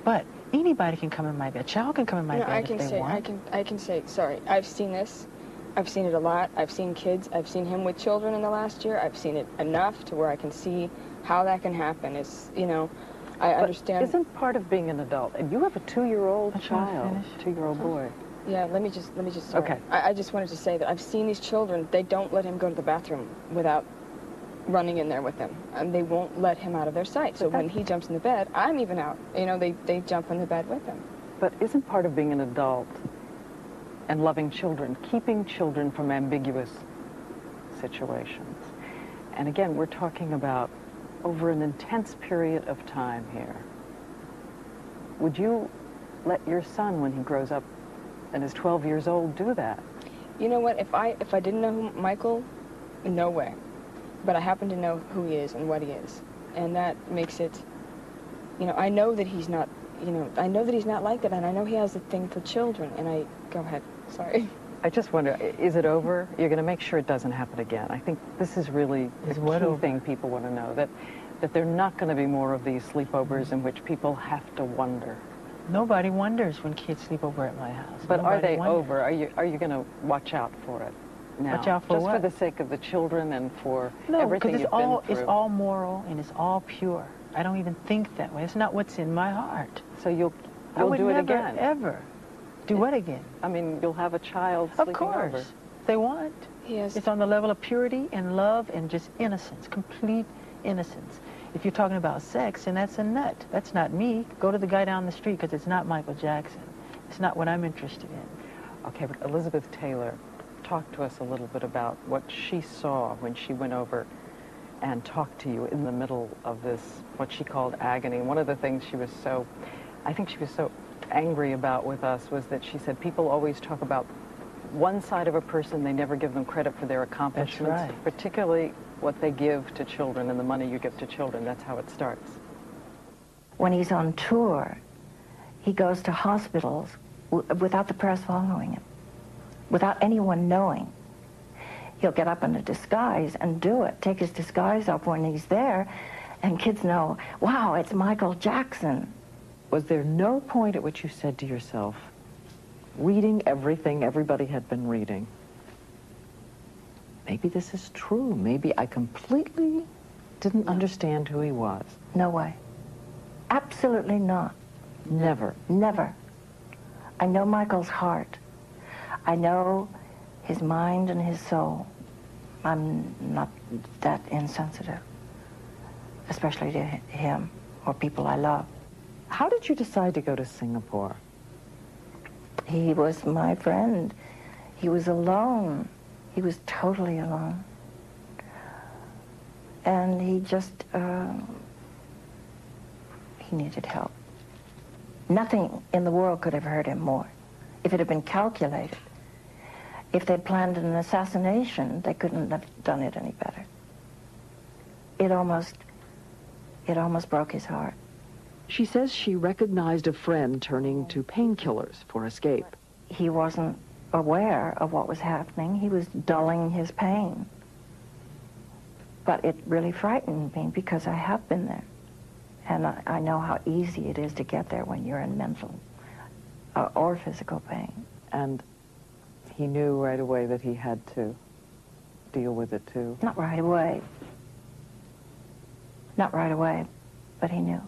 But anybody can come in my bed. A child can come in my bed if they want. I can say, sorry, I've seen this. I've seen it a lot. I've seen kids. I've seen him with children in the last year. I've seen it enough to where I can see how that can happen. It's, you know, I understand. Isn't part of being an adult, and you have a 2-year-old child, 2-year-old boy. Yeah, let me just, sorry. Okay. I just wanted to say that I've seen these children, they don't let him go to the bathroom without running in there with him. And they won't let him out of their sight. So when he jumps in the bed, I'm even out. You know, they jump in the bed with him. But isn't part of being an adult and loving children, keeping children from ambiguous situations? And again, we're talking about over an intense period of time here. Would you let your son, when he grows up and is 12 years old, do that? You know what, if I didn't know Michael, no way. But I happen to know who he is and what he is. And that makes it, you know, I know that he's not, you know, I know that he's not like that, and I know he has a thing for children, and go ahead, sorry. I just wonder, is it over? You're going to make sure it doesn't happen again. I think this is really the key thing people want to know, that there are not going to be more of these sleepovers in which people have to wonder. Nobody wonders when kids sleep over at my house. But Nobody are they wonders. over? Are you going to watch out for it now? Watch out for just what? for the sake of the children and for No, everything because you've been through? it's all moral and it's all pure. I don't even think that way. It's not what's in my heart. So you'll do do it never, again? Ever. Do what again? I mean, you'll have a child sleeping over. Of course. They want. Yes. It's on the level of purity and love and just innocence, complete innocence. If you're talking about sex, and that's a nut. That's not me. Go to the guy down the street, because it's not Michael Jackson. It's not what I'm interested in. Okay, but Elizabeth Taylor, talk to us a little bit about what she saw when she went over and talked to you in the middle of this, what she called agony. And one of the things I think she was so angry about with us was that she said people always talk about one side of a person, they never give them credit for their accomplishments, That's right. particularly what they give to children and the money you give to children. That's how it starts. When he's on tour, he goes to hospitals without the press following him, without anyone knowing. He'll get up in a disguise and do it, take his disguise off when he's there, and kids know, wow, it's Michael Jackson. Was there no point at which you said to yourself, reading everything everybody had been reading, maybe this is true, maybe I completely didn't understand who he was? No way. Absolutely not. Never? Never. I know Michael's heart. I know his mind and his soul. I'm not that insensitive, especially to him or people I love. How did you decide to go to Singapore? He was my friend. He was alone. He was totally alone. And he just, he needed help. Nothing in the world could have hurt him more if it had been calculated. If they'd planned an assassination, they couldn't have done it any better. It almost broke his heart. She says she recognized a friend turning to painkillers for escape. He wasn't aware of what was happening. He was dulling his pain. But it really frightened me because I have been there. And I know how easy it is to get there when you're in mental or physical pain. And he knew right away that he had to deal with it too. Not right away. Not right away, but he knew.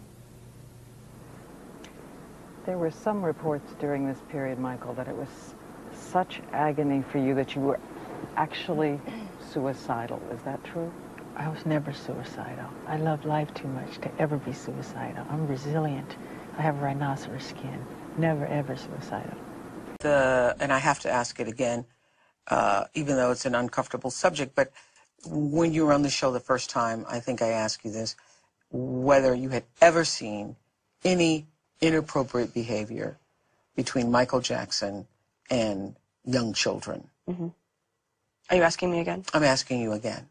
There were some reports during this period, Michael, that it was such agony for you that you were actually suicidal. Is that true? I was never suicidal. I love life too much to ever be suicidal. I'm resilient. I have rhinoceros skin. Never, ever suicidal. And I have to ask it again, even though it's an uncomfortable subject, but when you were on the show the first time, I think I asked you this, whether you had ever seen any inappropriate behavior between Michael Jackson and young children. Mm-hmm. Are you asking me again? I'm asking you again.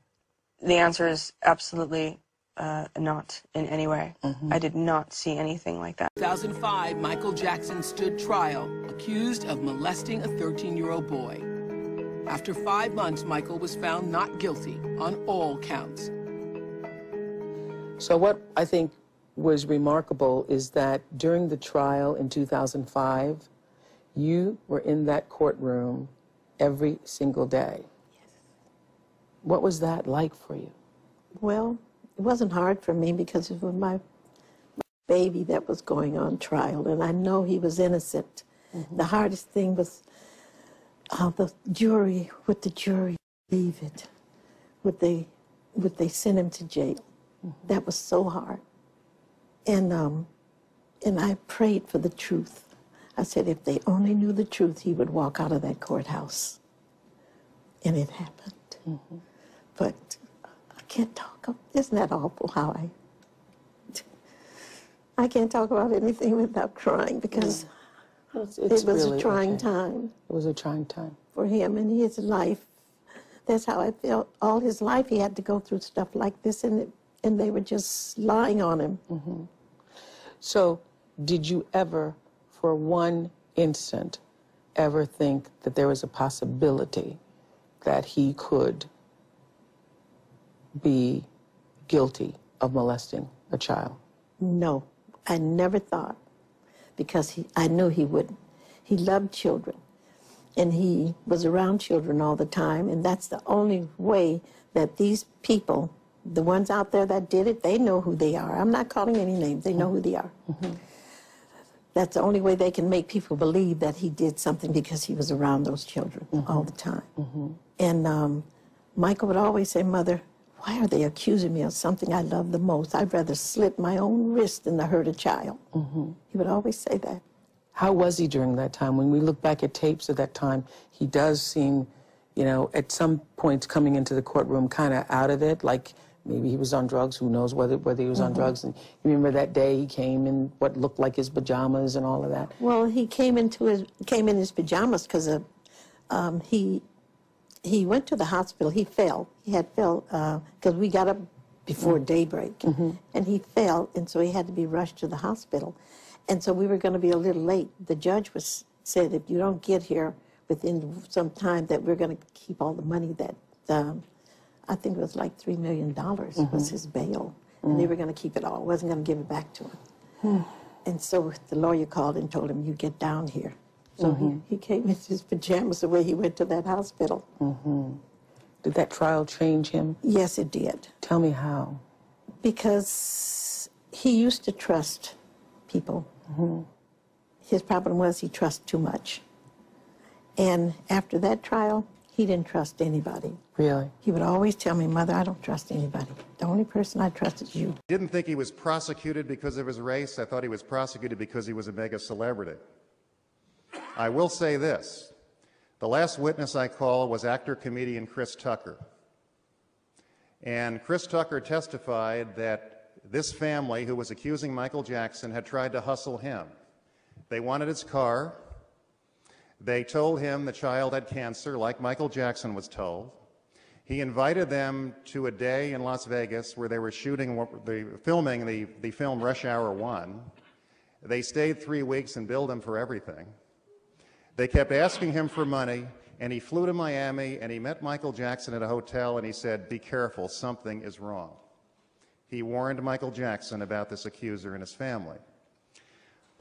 The answer is absolutely not in any way. Mm-hmm. I did not see anything like that. 2005, Michael Jackson stood trial, accused of molesting a 13-year-old boy. After 5 months, Michael was found not guilty on all counts. So what I think was remarkable is that during the trial in 2005, you were in that courtroom every single day. Yes. What was that like for you? Well, it wasn't hard for me because it was my baby that was going on trial, and I know he was innocent. Mm-hmm. The hardest thing was the jury, would the jury believe it? Would they send him to jail? Mm-hmm. That was so hard. And I prayed for the truth. I said, if they only knew the truth, he would walk out of that courthouse. And it happened. Mm-hmm. But I can't talk. Isn't that awful how I can't talk about anything without crying because it's it was really a trying time. It was a trying time. For him and his life. That's how I felt. All his life he had to go through stuff like this, and they were just lying on him. Mm-hmm. So did you ever, for one instant, ever think that there was a possibility that he could be guilty of molesting a child? No, I never thought, because I knew he wouldn't. He loved children, and he was around children all the time, and that's the only way that these people, the ones out there that did it, they know who they are. I'm not calling any names. They know who they are. Mm-hmm. That's the only way they can make people believe that he did something, because he was around those children all the time. Mm-hmm. And Michael would always say, Mother, why are they accusing me of something I love the most? I'd rather slit my own wrist than to hurt a child. Mm-hmm. He would always say that. How was he during that time? When we look back at tapes of that time, he does seem, you know, at some points coming into the courtroom kind of out of it, like maybe he was on drugs, who knows whether he was on drugs. And you remember that day he came in what looked like his pajamas and all of that? Well, he came in his pajamas because he went to the hospital. He fell. He had fell because we got up before daybreak, and he fell, and so he had to be rushed to the hospital. And so we were going to be a little late. The judge said, if you don't get here within some time, that we're going to keep all the money that, I think it was like $3 million was his bail. And they were going to keep it all. Wasn't going to give it back to him. And so the lawyer called and told him, you get down here. So he came in his pajamas the way he went to that hospital. Did that trial change him? Yes, it did. Tell me how. Because he used to trust people. His problem was he trusted too much. And after that trial, he didn't trust anybody. Really? He would always tell me, Mother, I don't trust anybody. The only person I trust is you. Didn't think he was prosecuted because of his race. I thought he was prosecuted because he was a mega celebrity. I will say this. The last witness I called was actor-comedian Chris Tucker. And Chris Tucker testified that this family who was accusing Michael Jackson had tried to hustle him. They wanted his car. They told him the child had cancer, like Michael Jackson was told. He invited them to a day in Las Vegas where they were filming the film Rush Hour 1. They stayed 3 weeks and billed him for everything. They kept asking him for money, and he flew to Miami, and he met Michael Jackson at a hotel, and he said, "Be careful, something is wrong." He warned Michael Jackson about this accuser and his family.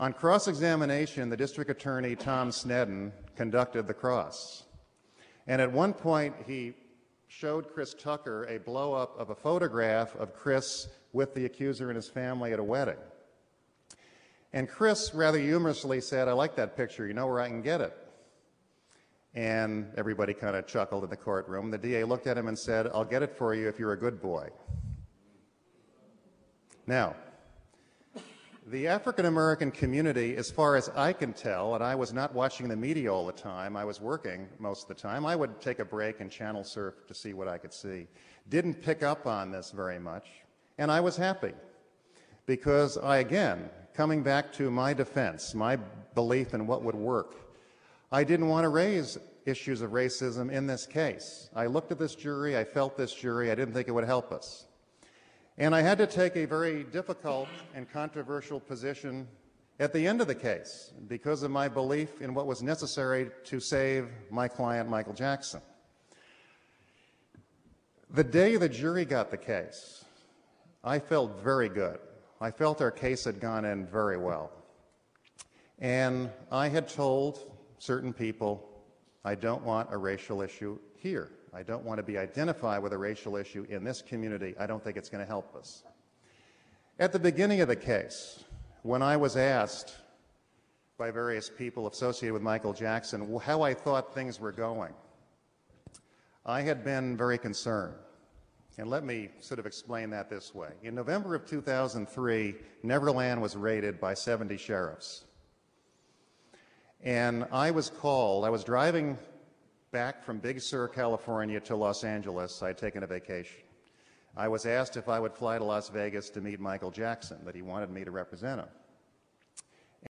On cross-examination, the district attorney, Tom Sneddon, conducted the cross. And at one point, he showed Chris Tucker a blow-up of a photograph of Chris with the accuser and his family at a wedding. And Chris rather humorously said, "I like that picture. You know where I can get it?" And everybody kind of chuckled in the courtroom. The DA looked at him and said, "I'll get it for you if you're a good boy." Now, the African-American community, as far as I can tell, and I was not watching the media all the time, I was working most of the time, I would take a break and channel surf to see what I could see, didn't pick up on this very much, and I was happy because again, coming back to my defense, my belief in what would work, I didn't want to raise issues of racism in this case. I looked at this jury, I felt this jury, I didn't think it would help us. And I had to take a very difficult and controversial position at the end of the case because of my belief in what was necessary to save my client, Michael Jackson. The day the jury got the case, I felt very good. I felt our case had gone in very well. And I had told certain people, I don't want a racial issue here. I don't want to be identified with a racial issue in this community. I don't think it's going to help us. At the beginning of the case, when I was asked by various people associated with Michael Jackson how I thought things were going, I had been very concerned. And let me sort of explain that this way. In November of 2003, Neverland was raided by 70 sheriffs. And I was called, I was driving back from Big Sur, California to Los Angeles. I had taken a vacation. I was asked if I would fly to Las Vegas to meet Michael Jackson, that he wanted me to represent him.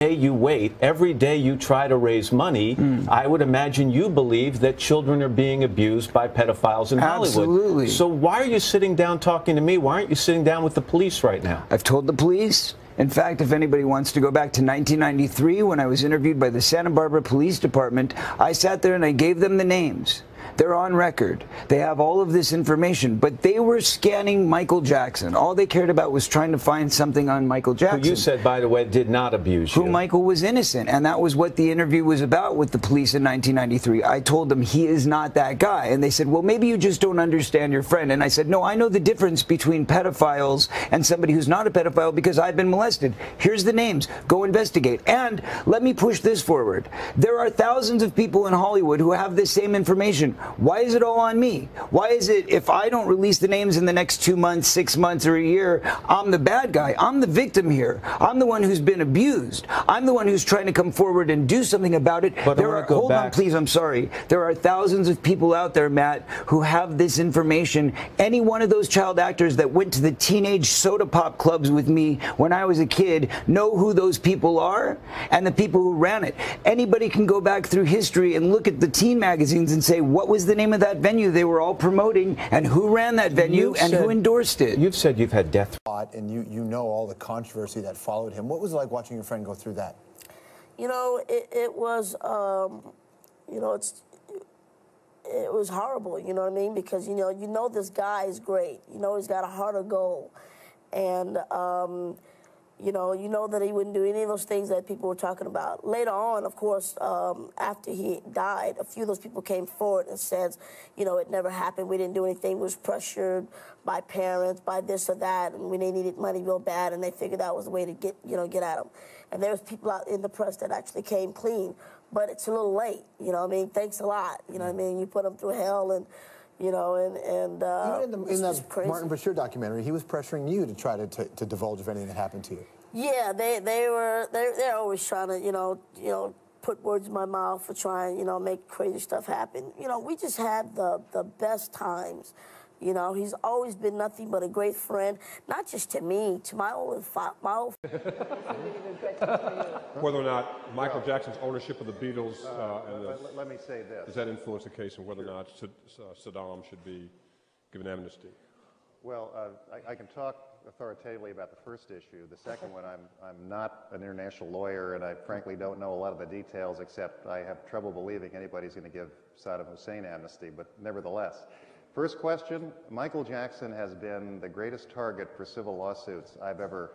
Every day you wait, every day you try to raise money, I would imagine you believe that children are being abused by pedophiles in Hollywood. Absolutely. So why are you sitting down talking to me? Why aren't you sitting down with the police right now? I've told the police. In fact, if anybody wants to go back to 1993 when I was interviewed by the Santa Barbara Police Department, I sat there and I gave them the names. They're on record. They have all of this information, but they were scanning Michael Jackson. All they cared about was trying to find something on Michael Jackson. Who you said, by the way, did not abuse you. Who Michael was innocent, and that was what the interview was about with the police in 1993. I told them he is not that guy, and they said, well, maybe you just don't understand your friend. And I said, no, I know the difference between pedophiles and somebody who's not a pedophile because I've been molested. Here's the names. Go investigate. And let me push this forward. There are thousands of people in Hollywood who have this same information. Why is it all on me? Why is it if I don't release the names in the next 2 months, 6 months, or a year, I'm the bad guy? I'm the victim here. I'm the one who's been abused. I'm the one who's trying to come forward and do something about it. But hold on, please, I'm sorry. There are thousands of people out there, Matt, who have this information. Any one of those child actors that went to the teenage soda pop clubs with me when I was a kid know who those people are and the people who ran it. Anybody can go back through history and look at the teen magazines and say, what was the name of that venue they were all promoting and who ran that venue and who endorsed it? You've said you've had death. And you know all the controversy that followed him. What was it like watching your friend go through that? You know, it was, you know, it was horrible, you know what I mean? Because, you know this guy is great. You know he's got a heart of gold. And, you know that he wouldn't do any of those things that people were talking about. Later on, of course, after he died, a few of those people came forward and said, you know, it never happened. We didn't do anything. We was pressured by parents, by this or that, and they needed money real bad, and they figured that was the way to get at him. And there was people out in the press that actually came clean, but it's a little late. You know what I mean? Thanks a lot. You know what I mean? You put them through hell and. You know, even in the Martin Bashir documentary, he was pressuring you to try to divulge if anything that happened to you. Yeah, they're always trying to, put words in my mouth for trying, you know, make crazy stuff happen. You know, we just had the best times. You know, he's always been nothing but a great friend, not just to me, to my old Whether or not Michael Jackson's ownership of the Beatles let me say this. Does that influence the case, and whether or not Saddam should be given amnesty? Well, I can talk authoritatively about the first issue. The second one, I'm not an international lawyer, and I frankly don't know a lot of the details, except I have trouble believing anybody's going to give Saddam Hussein amnesty, but nevertheless. First question, Michael Jackson has been the greatest target for civil lawsuits I've ever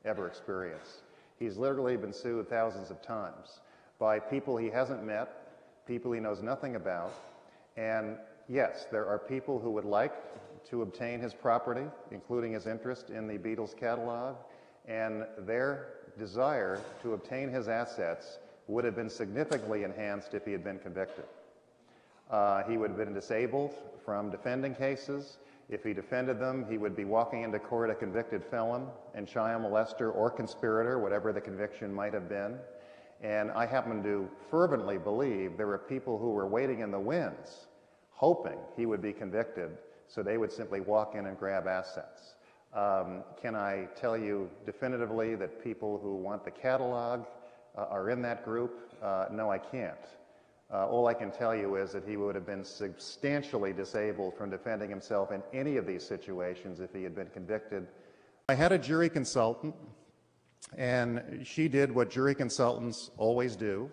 experienced. He's literally been sued thousands of times by people he hasn't met, people he knows nothing about, and yes, there are people who would like to obtain his property, including his interest in the Beatles catalog, and their desire to obtain his assets would have been significantly enhanced if he had been convicted. He would have been disabled from defending cases. If he defended them, he would be walking into court a convicted felon and child molester or conspirator, whatever the conviction might have been. And I happen to fervently believe there were people who were waiting in the wings, hoping he would be convicted, so they would simply walk in and grab assets. Can I tell you definitively that people who want the catalog are in that group? No, I can't. All I can tell you is that he would have been substantially disabled from defending himself in any of these situations if he had been convicted. I had a jury consultant, and she did what jury consultants always do,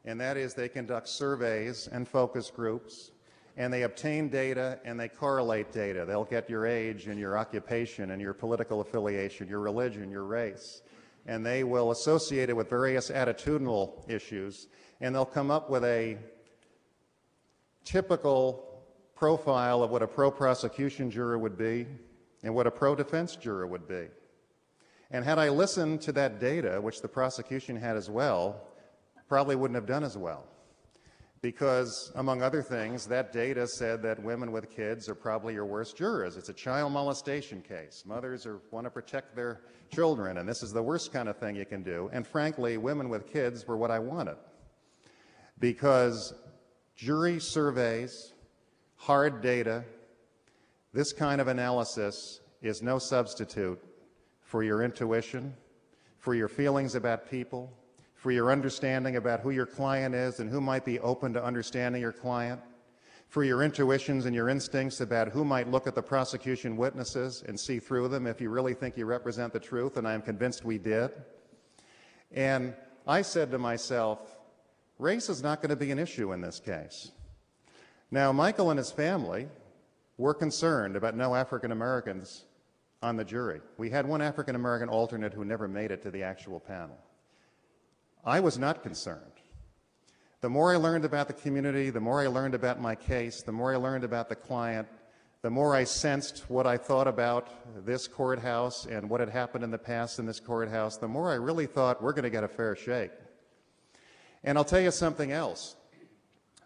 and that is they conduct surveys and focus groups, and they obtain data and they correlate data. They'll get your age and your occupation and your political affiliation, your religion, your race, and they will associate it with various attitudinal issues, and they'll come up with a typical profile of what a pro-prosecution juror would be and what a pro-defense juror would be. And had I listened to that data, which the prosecution had as well, probably wouldn't have done as well. Because, among other things, that data said that women with kids are probably your worst jurors. It's a child molestation case. Mothers want to protect their children, and this is the worst kind of thing you can do. And frankly, women with kids were what I wanted. Because jury surveys, hard data, this kind of analysis is no substitute for your intuition, for your feelings about people, for your understanding about who your client is and who might be open to understanding your client, for your intuitions and your instincts about who might look at the prosecution witnesses and see through them if you really think you represent the truth, and I am convinced we did. And I said to myself, race is not going to be an issue in this case. Now, Michael and his family were concerned about no African Americans on the jury. We had one African American alternate who never made it to the actual panel. I was not concerned. The more I learned about the community, the more I learned about my case, the more I learned about the client, the more I sensed what I thought about this courthouse and what had happened in the past in this courthouse, the more I really thought we're going to get a fair shake. And I'll tell you something else.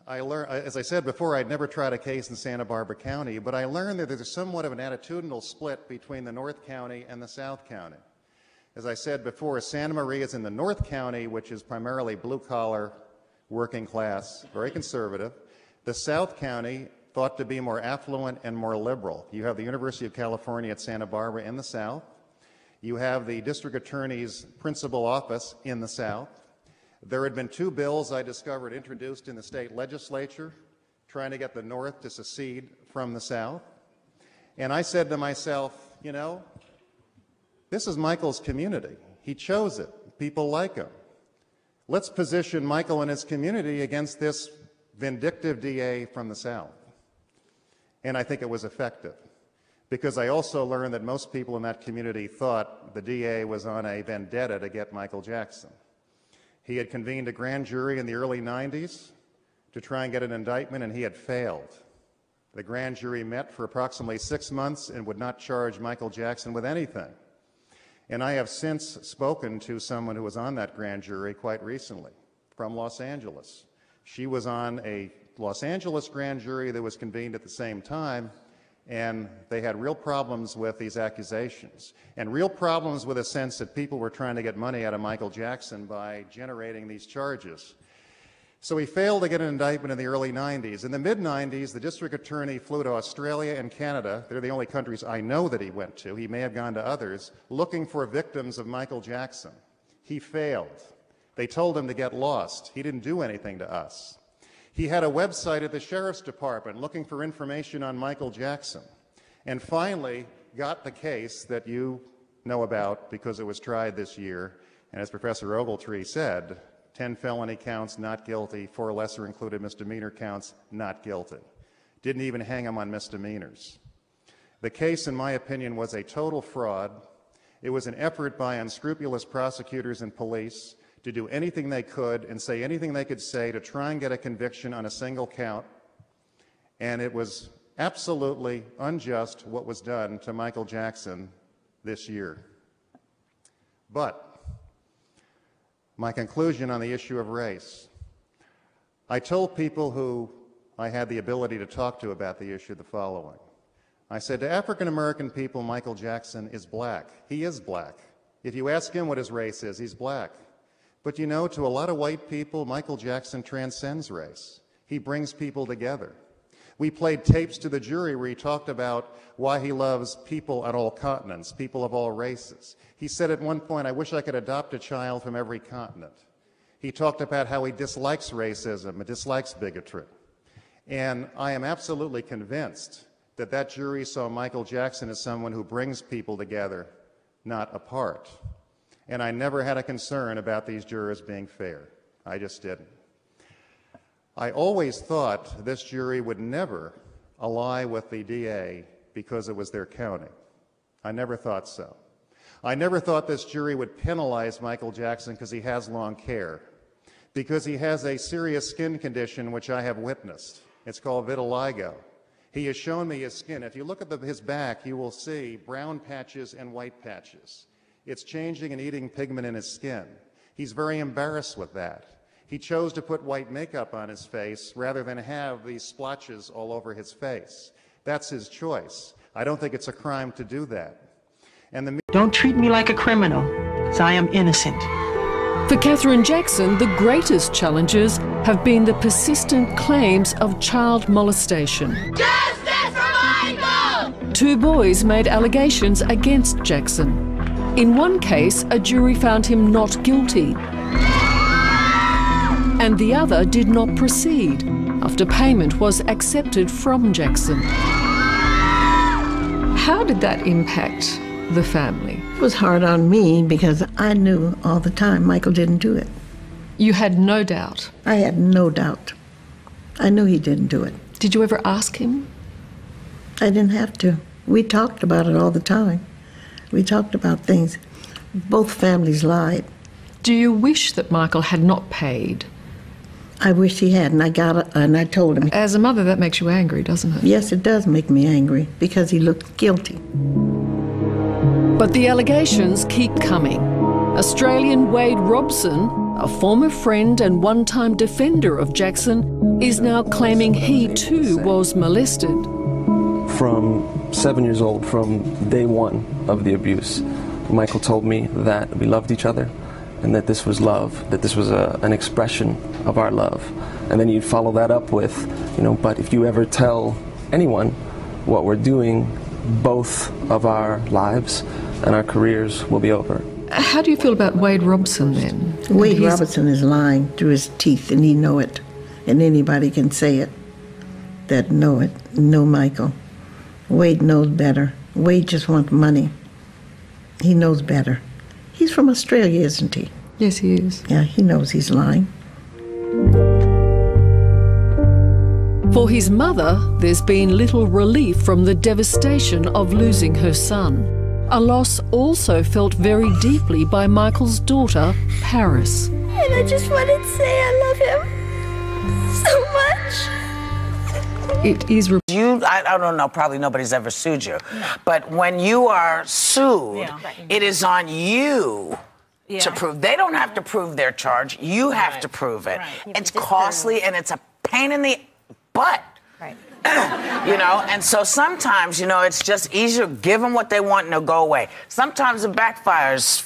As I said before, I'd never tried a case in Santa Barbara County, but I learned that there's somewhat of an attitudinal split between the North County and the South County. As I said before, Santa Maria is in the North County, which is primarily blue-collar, working class, very conservative. The South County, thought to be more affluent and more liberal. You have the University of California at Santa Barbara in the South. You have the District Attorney's principal office in the South. There had been two bills I discovered introduced in the state legislature trying to get the North to secede from the South. And I said to myself, you know, this is Michael's community. He chose it. People like him. Let's position Michael and his community against this vindictive DA from the South. And I think it was effective, because I also learned that most people in that community thought the DA was on a vendetta to get Michael Jackson. He had convened a grand jury in the early 90s to try and get an indictment, and he had failed. The grand jury met for approximately 6 months and would not charge Michael Jackson with anything. And I have since spoken to someone who was on that grand jury quite recently from Los Angeles. She was on a Los Angeles grand jury that was convened at the same time, and they had real problems with these accusations, and real problems with a sense that people were trying to get money out of Michael Jackson by generating these charges. So he failed to get an indictment in the early 90s. In the mid-90s, the district attorney flew to Australia and Canada. They're the only countries I know that he went to. He may have gone to others, looking for victims of Michael Jackson. He failed. They told him to get lost. He didn't do anything to us. He had a website at the Sheriff's Department looking for information on Michael Jackson, and finally got the case that you know about because it was tried this year. And as Professor Ogletree said, 10 felony counts, not guilty, 4 lesser included misdemeanor counts, not guilty. Didn't even hang him on misdemeanors. The case, in my opinion, was a total fraud. It was an effort by unscrupulous prosecutors and police to do anything they could and say anything they could say to try and get a conviction on a single count. And it was absolutely unjust what was done to Michael Jackson this year. But my conclusion on the issue of race. I told people who I had the ability to talk to about the issue the following. I said, to African American people, Michael Jackson is black. He is black. If you ask him what his race is, he's black. But you know, to a lot of white people, Michael Jackson transcends race. He brings people together. We played tapes to the jury where he talked about why he loves people on all continents, people of all races. He said at one point, I wish I could adopt a child from every continent. He talked about how he dislikes racism and dislikes bigotry. And I am absolutely convinced that that jury saw Michael Jackson as someone who brings people together, not apart. And I never had a concern about these jurors being fair. I just didn't. I always thought this jury would never ally with the DA because it was their county. I never thought so. I never thought this jury would penalize Michael Jackson because he has long hair, because he has a serious skin condition which I have witnessed. It's called vitiligo. He has shown me his skin. If you look at his back, you will see brown patches and white patches. It's changing and eating pigment in his skin. He's very embarrassed with that. He chose to put white makeup on his face rather than have these splotches all over his face. That's his choice. I don't think it's a crime to do that. And Don't treat me like a criminal, because I am innocent. For Katherine Jackson, the greatest challenges have been the persistent claims of child molestation. Justice for Michael! 2 boys made allegations against Jackson. In one case, a jury found him not guilty, and the other did not proceed after payment was accepted from Jackson. How did that impact the family? It was hard on me because I knew all the time Michael didn't do it. You had no doubt? I had no doubt. I knew he didn't do it. Did you ever ask him? I didn't have to. We talked about it all the time. We talked about things. Both families lied. Do you wish that Michael had not paid? I wish he had, and I told him. As a mother, that makes you angry, doesn't it? Yes, it does make me angry, because he looked guilty. But the allegations keep coming. Australian Wade Robson, a former friend and one-time defender of Jackson, is now claiming he too was molested. From 7 years old, from day one of the abuse, Michael told me that we loved each other and that this was love, that this was an expression of our love. And then you'd follow that up with, but if you ever tell anyone what we're doing, both of our lives and our careers will be over. How do you feel about Wade Robson then? Wade Robson is lying through his teeth, and he know it. And anybody can say it that know Michael. Wade knows better. Wade just wants money. He knows better. He's from Australia, isn't he? Yes, he is. Yeah, he knows he's lying. For his mother, there's been little relief from the devastation of losing her son. A loss also felt very deeply by Michael's daughter, Paris. And I just wanted to say I love him so much. It is... I don't know, probably nobody's ever sued you. But when you are sued, it is on you to prove. They don't have to prove their charge. You have to prove it. It's costly and it's a pain in the butt. Right. And so sometimes, it's just easier to give them what they want and they'll go away. Sometimes it backfires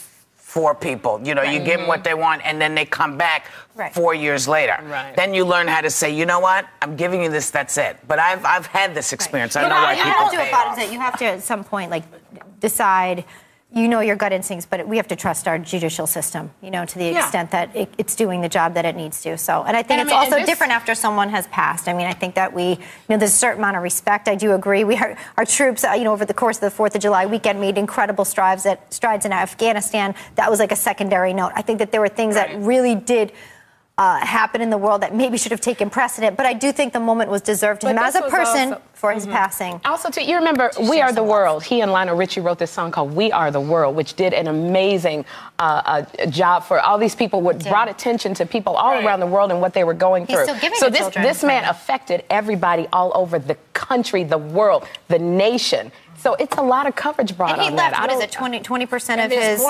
for people. You know, you give them what they want, and then they come back 4 years later. Then you learn how to say, you know what, I'm giving you this, that's it. But I've had this experience. I know why people have to do about it. You have to, at some point, like, decide, you know, your gut instincts, but we have to trust our judicial system, you know, to the extent that it's doing the job that it needs to. So, and I think it's also different after someone has passed. I mean, I think that we, you know, there's a certain amount of respect. I do agree. Our troops, you know, over the course of the 4th of July weekend made incredible strides in Afghanistan. That was like a secondary note. I think that there were things that really did happen in the world that maybe should have taken precedent, but I do think the moment was deserved to him as a person for his passing. Also, too, you remember We Are the World. He and Lionel Richie wrote this song called We Are the World, which did an amazing job for all these people, brought attention to people all around the world and what they were going through. Still giving so to children. This man affected everybody all over the country, the world, the nation. So it's a lot of coverage brought on that. What is it, 20% of his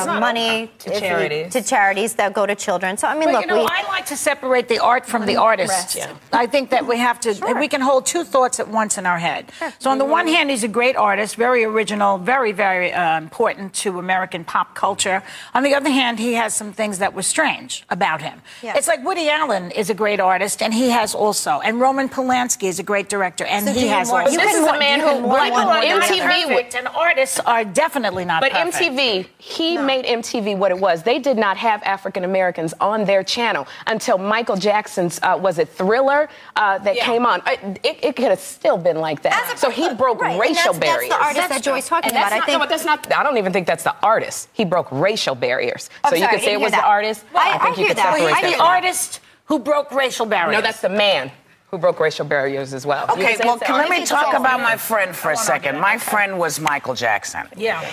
money to charities that go to children. So, I mean, But, look, you know, I like to separate the art from the artist. I think that we have to, we can hold two thoughts at once in our head. So on the one hand, he's a great artist, very original, very, very important to American pop culture. On the other hand, he has some things that were strange about him. It's like Woody Allen is a great artist, and he has also. And Roman Polanski is a great director, and he has also. This is a man who, like, MTV, and artists are definitely not perfect. MTV, he made MTV what it was. They did not have African Americans on their channel until Michael Jackson's, was it Thriller, that came on. It could have still been like that. So he broke racial barriers. That's the artist that Joy's talking about. I don't even think that's the artist. He broke racial barriers. So you could say it was the artist. I think you could separate that. The artist who broke racial barriers. No, that's the man who broke racial barriers as well. Okay, well, let me talk about my friend for a second. My friend was Michael Jackson.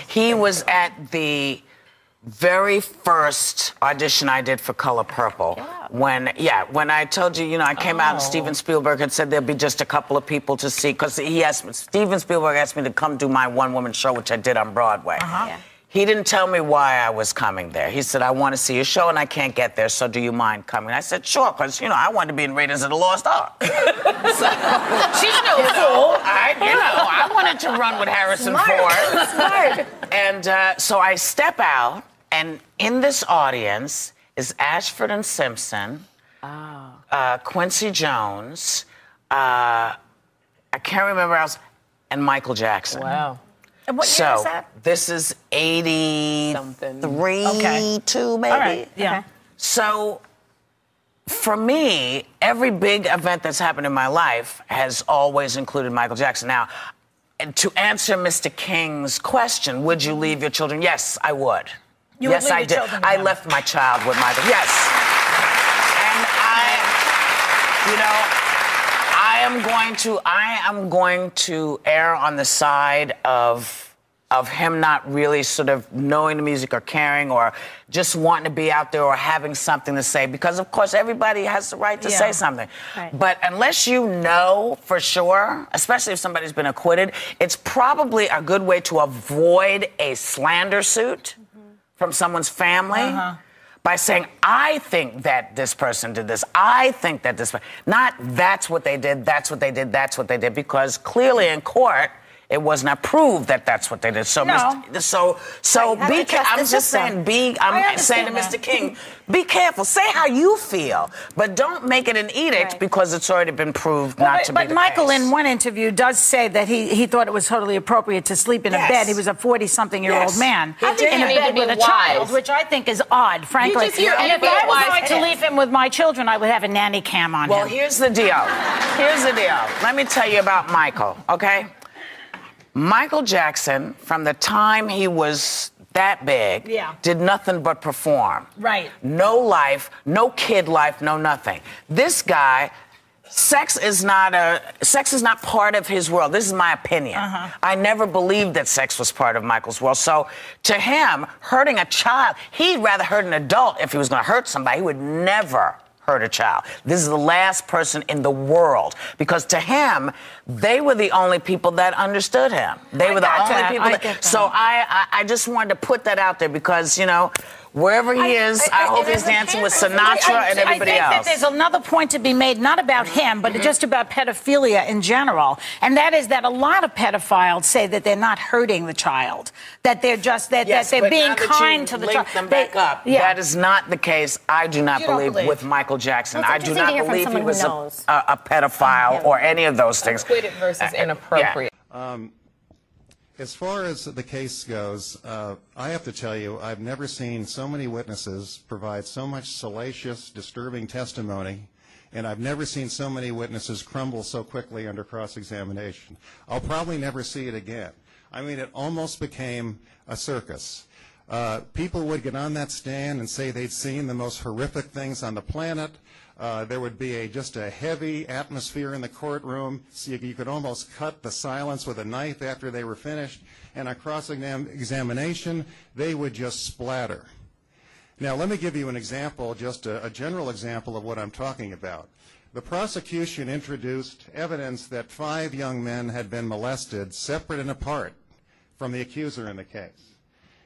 He was at the very first audition I did for Color Purple. When I told you, I came out and Steven Spielberg had said there'd be just a couple of people to see, because Steven Spielberg asked me to come do my one-woman show, which I did on Broadway. He didn't tell me why I was coming there. He said, I want to see your show and I can't get there, so do you mind coming? I said, sure, because, I wanted to be in Raiders of the Lost Ark. So, she's no fool. I wanted to run with Harrison Ford. Smart. And so I step out, and in this audience is Ashford and Simpson, Quincy Jones, I can't remember else, and Michael Jackson. Wow. And what year is that? This is 83, 2 maybe. All right. Yeah. Okay. So for me, every big event that's happened in my life has always included Michael Jackson. Now, and to answer Mr. King's question, would you leave your children? Yes, I would. Yes, I did. I left my child with Michael. Yes. And I am going to err on the side of him not really sort of knowing the music or caring or just wanting to be out there or having something to say, because of course everybody has the right to say something. But unless you know for sure, especially if somebody's been acquitted, it's probably a good way to avoid a slander suit from someone's family. By saying, I think that this person did this. I think that this, not that's what they did, that's what they did, that's what they did, because clearly in court, it was not proved that that's what they did. So, I'm just saying, I'm saying to Mr. King, be careful. Say how you feel, but don't make it an edict because it's already been proved not to be the But Michael, case. in one interview, does say that he thought it was totally appropriate to sleep in a bed. He was a 40-something-year-old man in a bed with a child, which I think is odd, frankly. And if I was going to leave him with my children, I would have a nanny cam on him. Well, here's the deal. Let me tell you about Michael, okay? Michael Jackson, from the time he was that big, did nothing but perform. Right. No life, no kid life, no nothing. This guy, sex is not part of his world. This is my opinion. I never believed that sex was part of Michael's world. So to him, hurting a child, he'd rather hurt an adult if he was going to hurt somebody. He would never hurt a child. This is the last person in the world, because to him, they were the only people that understood him. They were the only people. So I just wanted to put that out there, because Wherever he is, I hope he's dancing with Sinatra and everybody else. I think that there's another point to be made, not about him, but just about pedophilia in general. And that is that a lot of pedophiles say that they're not hurting the child, that they're just, that they're being kind to the child. Them back up. That is not the case, I do not believe, with Michael Jackson. Well, I do not believe he was a pedophile or any of those things. Acquitted versus inappropriate. As far as the case goes, I have to tell you, I've never seen so many witnesses provide so much salacious, disturbing testimony, and I've never seen so many witnesses crumble so quickly under cross-examination. I'll probably never see it again. I mean, it almost became a circus. People would get on that stand and say they'd seen the most horrific things on the planet. There would be just a heavy atmosphere in the courtroom, so you could almost cut the silence with a knife after they were finished, and on cross-examination, they would just splatter. Now, let me give you an example, just a general example of what I'm talking about. The prosecution introduced evidence that 5 young men had been molested, separate and apart from the accuser in the case.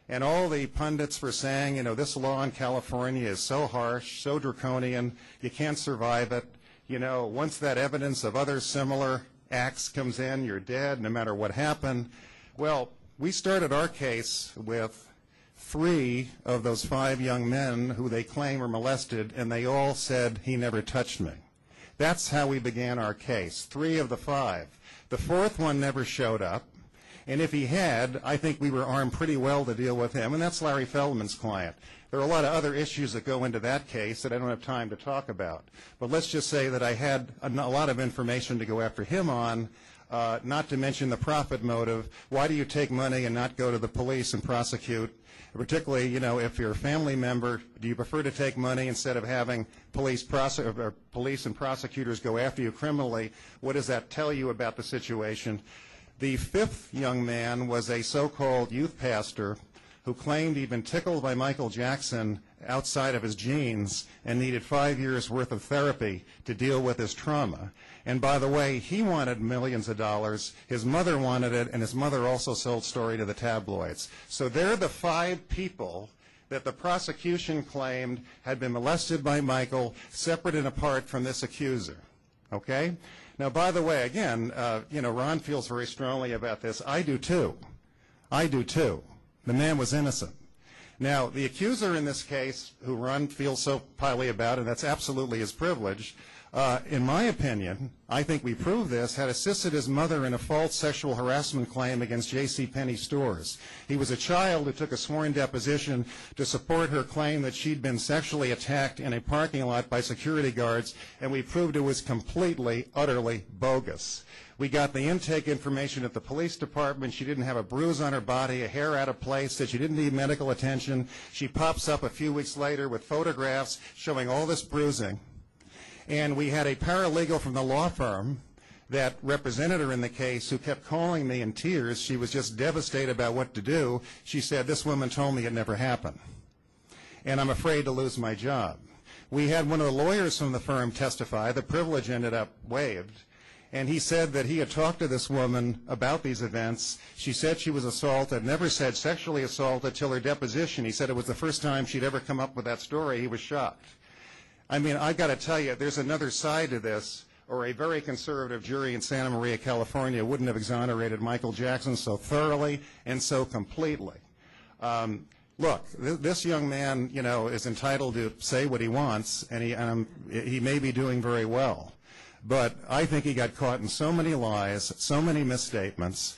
And all the pundits were saying, you know, this law in California is so harsh, so draconian, you can't survive it. You know, once that evidence of other similar acts comes in, you're dead, no matter what happened. Well, we started our case with 3 of those 5 young men who they claim were molested, and they all said, he never touched me. That's how we began our case, 3 of the 5. The 4th one never showed up. And if he had, I think we were armed pretty well to deal with him, and that's Larry Feldman's client. There are a lot of other issues that go into that case that I don't have time to talk about. But let's just say that I had a lot of information to go after him on, not to mention the profit motive. Why do you take money and not go to the police and prosecute? Particularly, you know, if you're a family member, do you prefer to take money instead of having police and prosecutors go after you criminally? What does that tell you about the situation? The 5th young man was a so-called youth pastor who claimed he'd been tickled by Michael Jackson outside of his genes and needed 5 years' worth of therapy to deal with his trauma. And by the way, he wanted millions of dollars, his mother wanted it, and his mother also sold story to the tabloids. So they're the 5 people that the prosecution claimed had been molested by Michael, separate and apart from this accuser. Okay? Now, by the way, again, you know, Ron feels very strongly about this. I do too. I do too. The man was innocent. Now, the accuser in this case, who Ron feels so highly about, and that's absolutely his privilege, in my opinion, I think we proved this, had assisted his mother in a false sexual harassment claim against JCPenney stores. He was a child who took a sworn deposition to support her claim that she'd been sexually attacked in a parking lot by security guards, and we proved it was completely, utterly bogus. We got the intake information at the police department. She didn't have a bruise on her body, a hair out of place, that she didn't need medical attention. She pops up a few weeks later with photographs showing all this bruising. And we had a paralegal from the law firm that represented her in the case who kept calling me in tears. She was just devastated about what to do. She said, this woman told me it never happened, and I'm afraid to lose my job. We had one of the lawyers from the firm testify. The privilege ended up waived. And he said that he had talked to this woman about these events. She said she was assaulted, never said sexually assaulted till her deposition. He said it was the first time she'd ever come up with that story. He was shocked. I mean, I've got to tell you, there's another side to this, or a very conservative jury in Santa Maria, California wouldn't have exonerated Michael Jackson so thoroughly and so completely. Look, this young man, you know, is entitled to say what he wants, and he may be doing very well. But I think he got caught in so many lies, so many misstatements.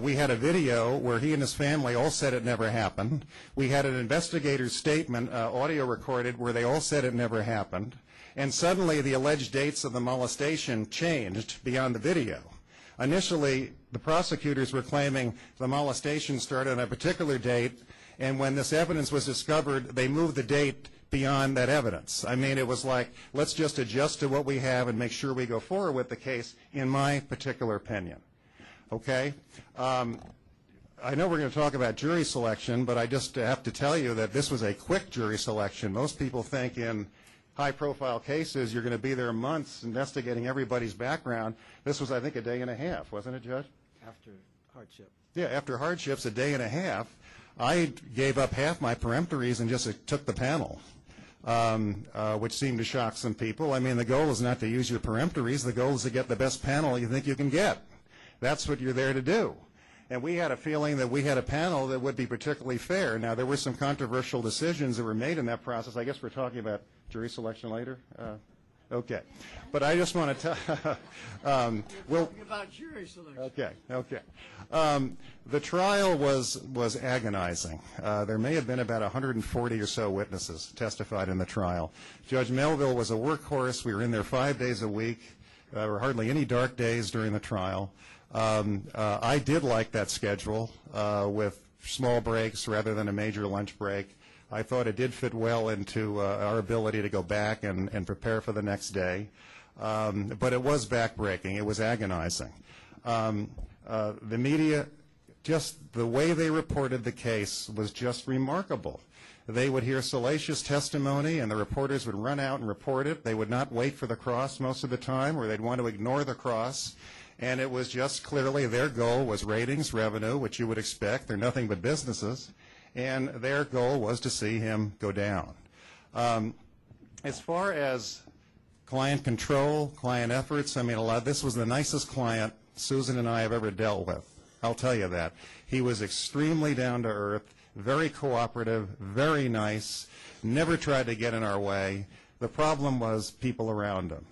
We had a video where he and his family all said it never happened. We had an investigator's statement, audio recorded, where they all said it never happened. And suddenly the alleged dates of the molestation changed beyond the video. Initially, the prosecutors were claiming the molestation started on a particular date, and when this evidence was discovered, they moved the date beyond that evidence. I mean, it was like, let's just adjust to what we have and make sure we go forward with the case, in my particular opinion. Okay? I know we're going to talk about jury selection, but I just have to tell you that this was a quick jury selection. Most people think in high-profile cases you're going to be there months investigating everybody's background. This was, I think, a day and a half, wasn't it, Judge? After hardship. Yeah, after hardships, a day and a half. I gave up half my peremptories and just took the panel, which seemed to shock some people. I mean, the goal is not to use your peremptories. The goal is to get the best panel you think you can get. That's what you're there to do. And we had a feeling that we had a panel that would be particularly fair. Now, there were some controversial decisions that were made in that process. I guess we're talking about jury selection later? Okay. But I just want to tell... we'll talk about jury selection. Okay, okay. The trial was agonizing. There may have been about 140 or so witnesses testified in the trial. Judge Melville was a workhorse. We were in there 5 days a week. There were hardly any dark days during the trial. I did like that schedule with small breaks rather than a major lunch break. I thought it did fit well into our ability to go back and prepare for the next day. But it was backbreaking. It was agonizing. The media, just the way they reported the case was just remarkable. They would hear salacious testimony, and the reporters would run out and report it. They would not wait for the cross most of the time, or they'd want to ignore the cross. And it was just clearly their goal was ratings, revenue, which you would expect. They're nothing but businesses. And their goal was to see him go down. As far as client control, client efforts, I mean, this was the nicest client Susan and I have ever dealt with. I'll tell you that. He was extremely down to earth, very cooperative, very nice, never tried to get in our way. The problem was people around him.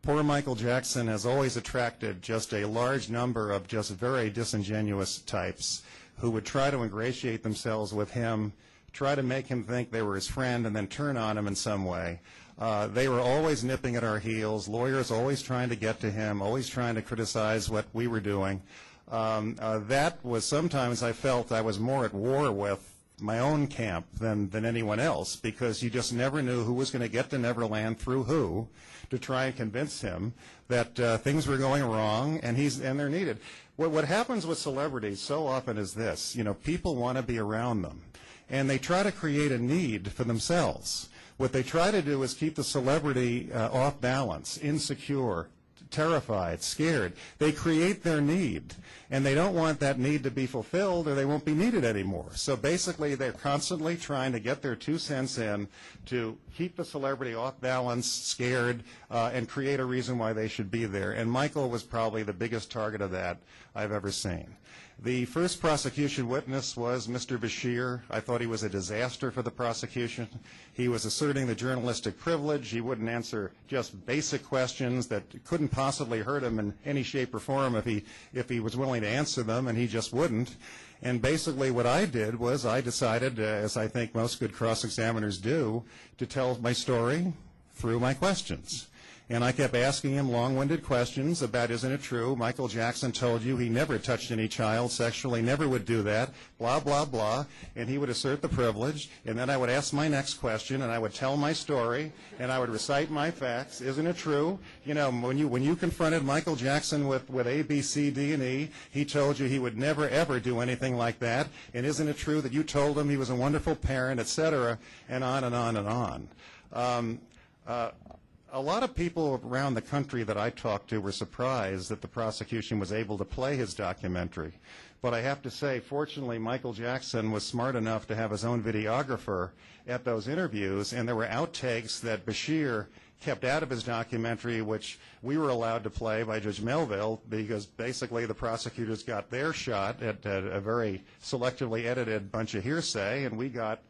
Poor Michael Jackson has always attracted just a large number of just very disingenuous types who would try to ingratiate themselves with him, try to make him think they were his friend, and then turn on him in some way. They were always nipping at our heels, lawyers always trying to get to him, always trying to criticize what we were doing. That was sometimes I felt I was more at war with my own camp than anyone else, because you just never knew who was going to get to Neverland through who to try and convince him that things were going wrong and they're needed. What happens with celebrities so often is this, people want to be around them, and they try to create a need for themselves. What they try to do is keep the celebrity off balance, insecure, terrified, scared. They create their need, and they don't want that need to be fulfilled or they won't be needed anymore. So basically they're constantly trying to get their 2 cents in to keep the celebrity off balance, scared, and create a reason why they should be there. And Michael was probably the biggest target of that I've ever seen. The first prosecution witness was Mr. Bashir. I thought he was a disaster for the prosecution. He was asserting the journalistic privilege. He wouldn't answer just basic questions that couldn't possibly hurt him in any shape or form if he was willing to answer them, and he just wouldn't. And basically what I did was I decided, as I think most good cross-examiners do, to tell my story through my questions. And I kept asking him long-winded questions about, isn't it true, Michael Jackson told you he never touched any child sexually, never would do that, blah, blah, blah. And he would assert the privilege, and then I would ask my next question, and I would tell my story, and I would recite my facts. Isn't it true? When you confronted Michael Jackson with A, B, C, D, and E, he told you he would never, ever do anything like that. And isn't it true that you told him he was a wonderful parent, et cetera, and on and on and on. A lot of people around the country that I talked to were surprised that the prosecution was able to play his documentary. But I have to say, fortunately, Michael Jackson was smart enough to have his own videographer at those interviews, and there were outtakes that Bashir kept out of his documentary, which we were allowed to play by Judge Melville, because basically the prosecutors got their shot at a very selectively edited bunch of hearsay, and we got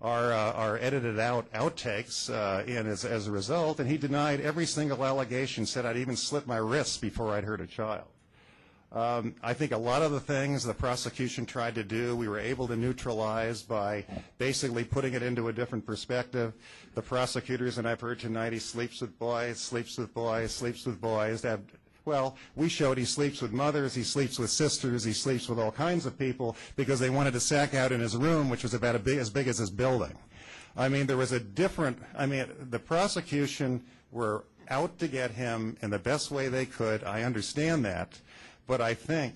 our edited out outtakes in as a result, and he denied every single allegation, said I'd even slit my wrists before I'd hurt a child. I think a lot of the things the prosecution tried to do, we were able to neutralize by basically putting it into a different perspective. The prosecutors, and I've heard tonight, he sleeps with boys, sleeps with boys, sleeps with boys. Well, we showed he sleeps with mothers, he sleeps with sisters, he sleeps with all kinds of people because they wanted to sack out in his room, which was about as big as his building. I mean, there was the prosecution were out to get him in the best way they could. I understand that. But I think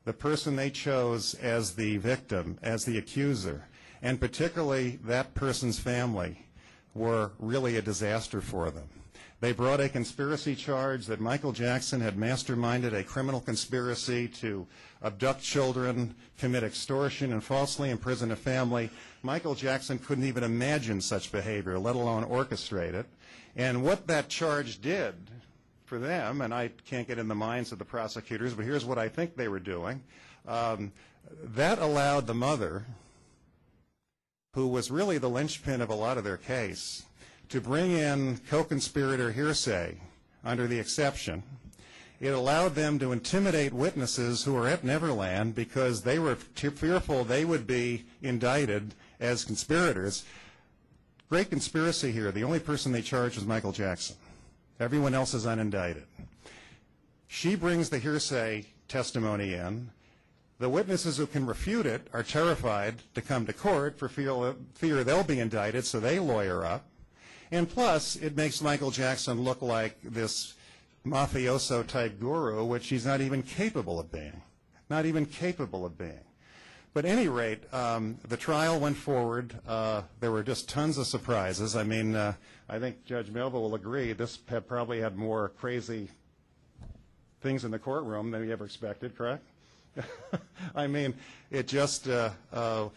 the person they chose as the victim, as the accuser, and particularly that person's family, were really a disaster for them. They brought a conspiracy charge that Michael Jackson had masterminded a criminal conspiracy to abduct children, commit extortion, and falsely imprison a family. Michael Jackson couldn't even imagine such behavior, let alone orchestrate it. And what that charge did for them, and I can't get in the minds of the prosecutors, but here's what I think they were doing. That allowed the mother, who was really the linchpin of a lot of their case, to bring in co-conspirator hearsay under the exception. It allowed them to intimidate witnesses who were at Neverland because they were fearful they would be indicted as conspirators. Great conspiracy here. The only person they charged was Michael Jackson. Everyone else is unindicted. She brings the hearsay testimony in. The witnesses who can refute it are terrified to come to court for fear they'll be indicted, so they lawyer up. And plus, it makes Michael Jackson look like this mafioso-type guru, which he's not even capable of being. Not even capable of being. But at any rate, the trial went forward. There were just tons of surprises. I mean, I think Judge Melville will agree this probably had more crazy things in the courtroom than we ever expected, correct? I mean, it just, much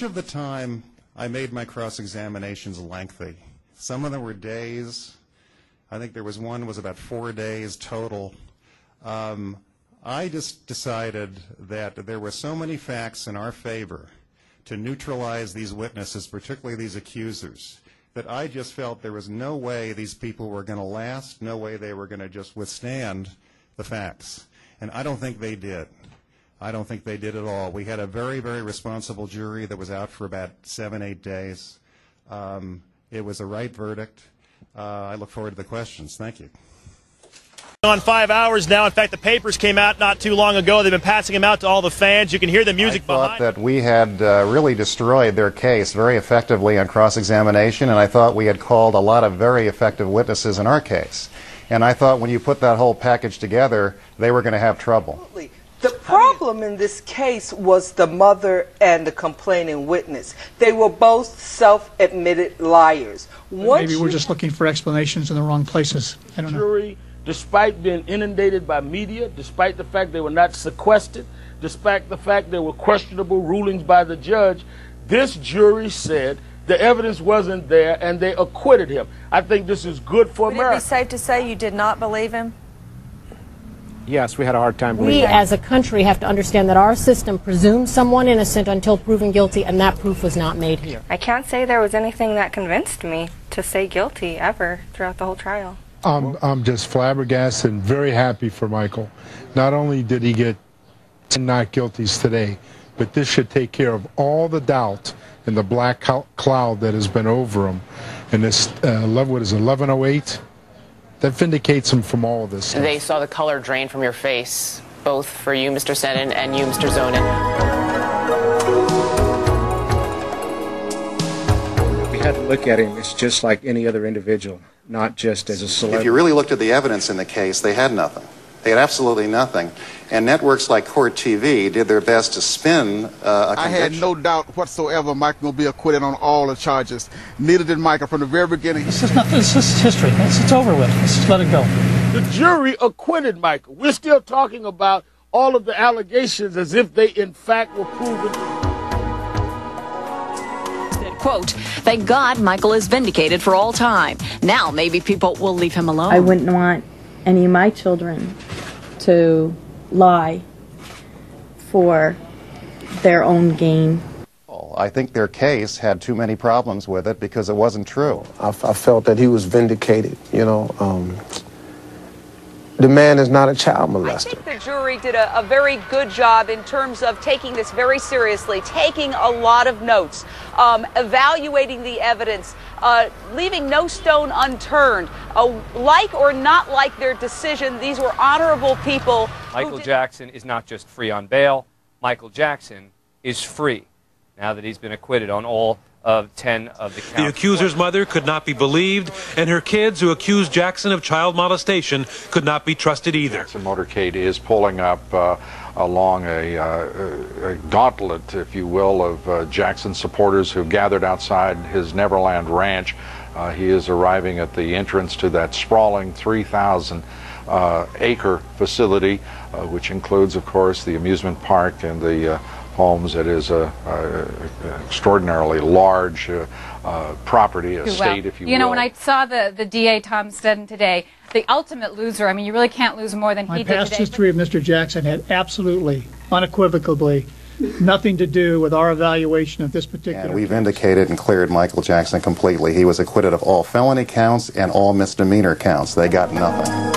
of the time I made my cross-examinations lengthy. Some of them were days. I think there was one was about 4 days total. I just decided that there were so many facts in our favor to neutralize these witnesses, particularly these accusers, that I just felt there was no way these people were going to last, no way they were going to just withstand the facts. And I don't think they did. I don't think they did at all. We had a very, very responsible jury that was out for about 7, 8 days. It was a right verdict. I look forward to the questions. Thank you. On 5 hours now. In fact, the papers came out not too long ago. They've been passing them out to all the fans. You can hear the music behind. I thought that we had really destroyed their case very effectively on cross-examination, and I thought we had called a lot of very effective witnesses in our case. And I thought when you put that whole package together, they were going to have trouble. Absolutely. The problem in this case was the mother and the complaining witness. They were both self-admitted liars. Maybe we're just looking for explanations in the wrong places. I don't know. Jury, despite being inundated by media, despite the fact they were not sequestered, despite the fact there were questionable rulings by the judge, this jury said the evidence wasn't there and they acquitted him. I think this is good for America. Would it be safe to say you did not believe him? Yes, we had a hard time believing. We as a country have to understand that our system presumes someone innocent until proven guilty, and that proof was not made here. I can't say there was anything that convinced me to say guilty ever throughout the whole trial. I'm just flabbergasted and very happy for Michael. Not only did he get 10 not guilties today, but this should take care of all the doubt and the black cloud that has been over him. And this, what is it, 1108? That vindicates him from all of this stuff. They saw the color drain from your face, both for you, Mr. Senin, and you, Mr. Zonin. We had to look at him as just like any other individual, not just as a celebrity. If you really looked at the evidence in the case, they had nothing. They had absolutely nothing. And networks like Court TV did their best to spin a conviction. I had no doubt whatsoever Michael will be acquitted on all the charges. Neither did Michael from the very beginning. This is history. It's over with. Let's just let it go. The jury acquitted Michael. We're still talking about all of the allegations as if they in fact were proven. Quote, thank God Michael is vindicated for all time. Now maybe people will leave him alone. I wouldn't want any of my children to lie for their own gain. I think their case had too many problems with it because it wasn't true. I felt that he was vindicated, you know. The man is not a child molester. I think the jury did a very good job in terms of taking this very seriously, taking a lot of notes, evaluating the evidence, leaving no stone unturned. Like or not like their decision, these were honorable people. Michael Jackson is not just free on bail. Michael Jackson is free now that he's been acquitted on all of 10 of the counts. The accuser's mother could not be believed, and her kids who accused Jackson of child molestation could not be trusted either. The motorcade is pulling up along a gauntlet, if you will, of Jackson supporters who gathered outside his Neverland ranch. He is arriving at the entrance to that sprawling 3,000-acre facility, which includes, of course, the amusement park and the homes. It is an extraordinarily large property, estate, if you will. You know, when I saw the DA, Tom Steadden, today, the ultimate loser, I mean, you really can't lose more than he did today. My past history of Mr. Jackson had absolutely, unequivocally, nothing to do with our evaluation of this particular case. We vindicated and cleared Michael Jackson completely. He was acquitted of all felony counts and all misdemeanor counts. They got nothing.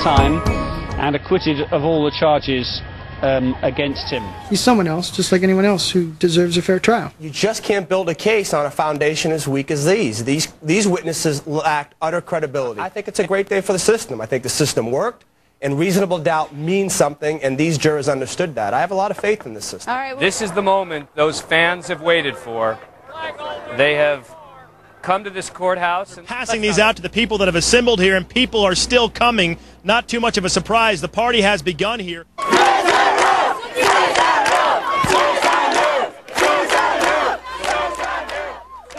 Time and acquitted of all the charges against him. He's someone else, just like anyone else who deserves a fair trial. You just can't build a case on a foundation as weak as these. These witnesses lacked utter credibility. I think it's a great day for the system. I think the system worked, and reasonable doubt means something, and these jurors understood that. I have a lot of faith in this system. All right, this is the moment those fans have waited for. They have come to this courthouse and passing these out to the people that have assembled here, and people are still coming. Not too much of a surprise. The party has begun here.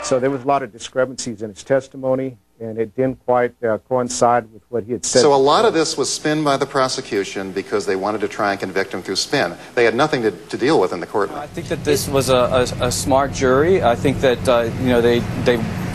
So there was a lot of discrepancies in his testimony, and it didn't quite coincide with what he had said. So a lot of this was spin by the prosecution because they wanted to try and convict him through spin. They had nothing to deal with in the courtroom. I think that this was a smart jury. I think that you know, they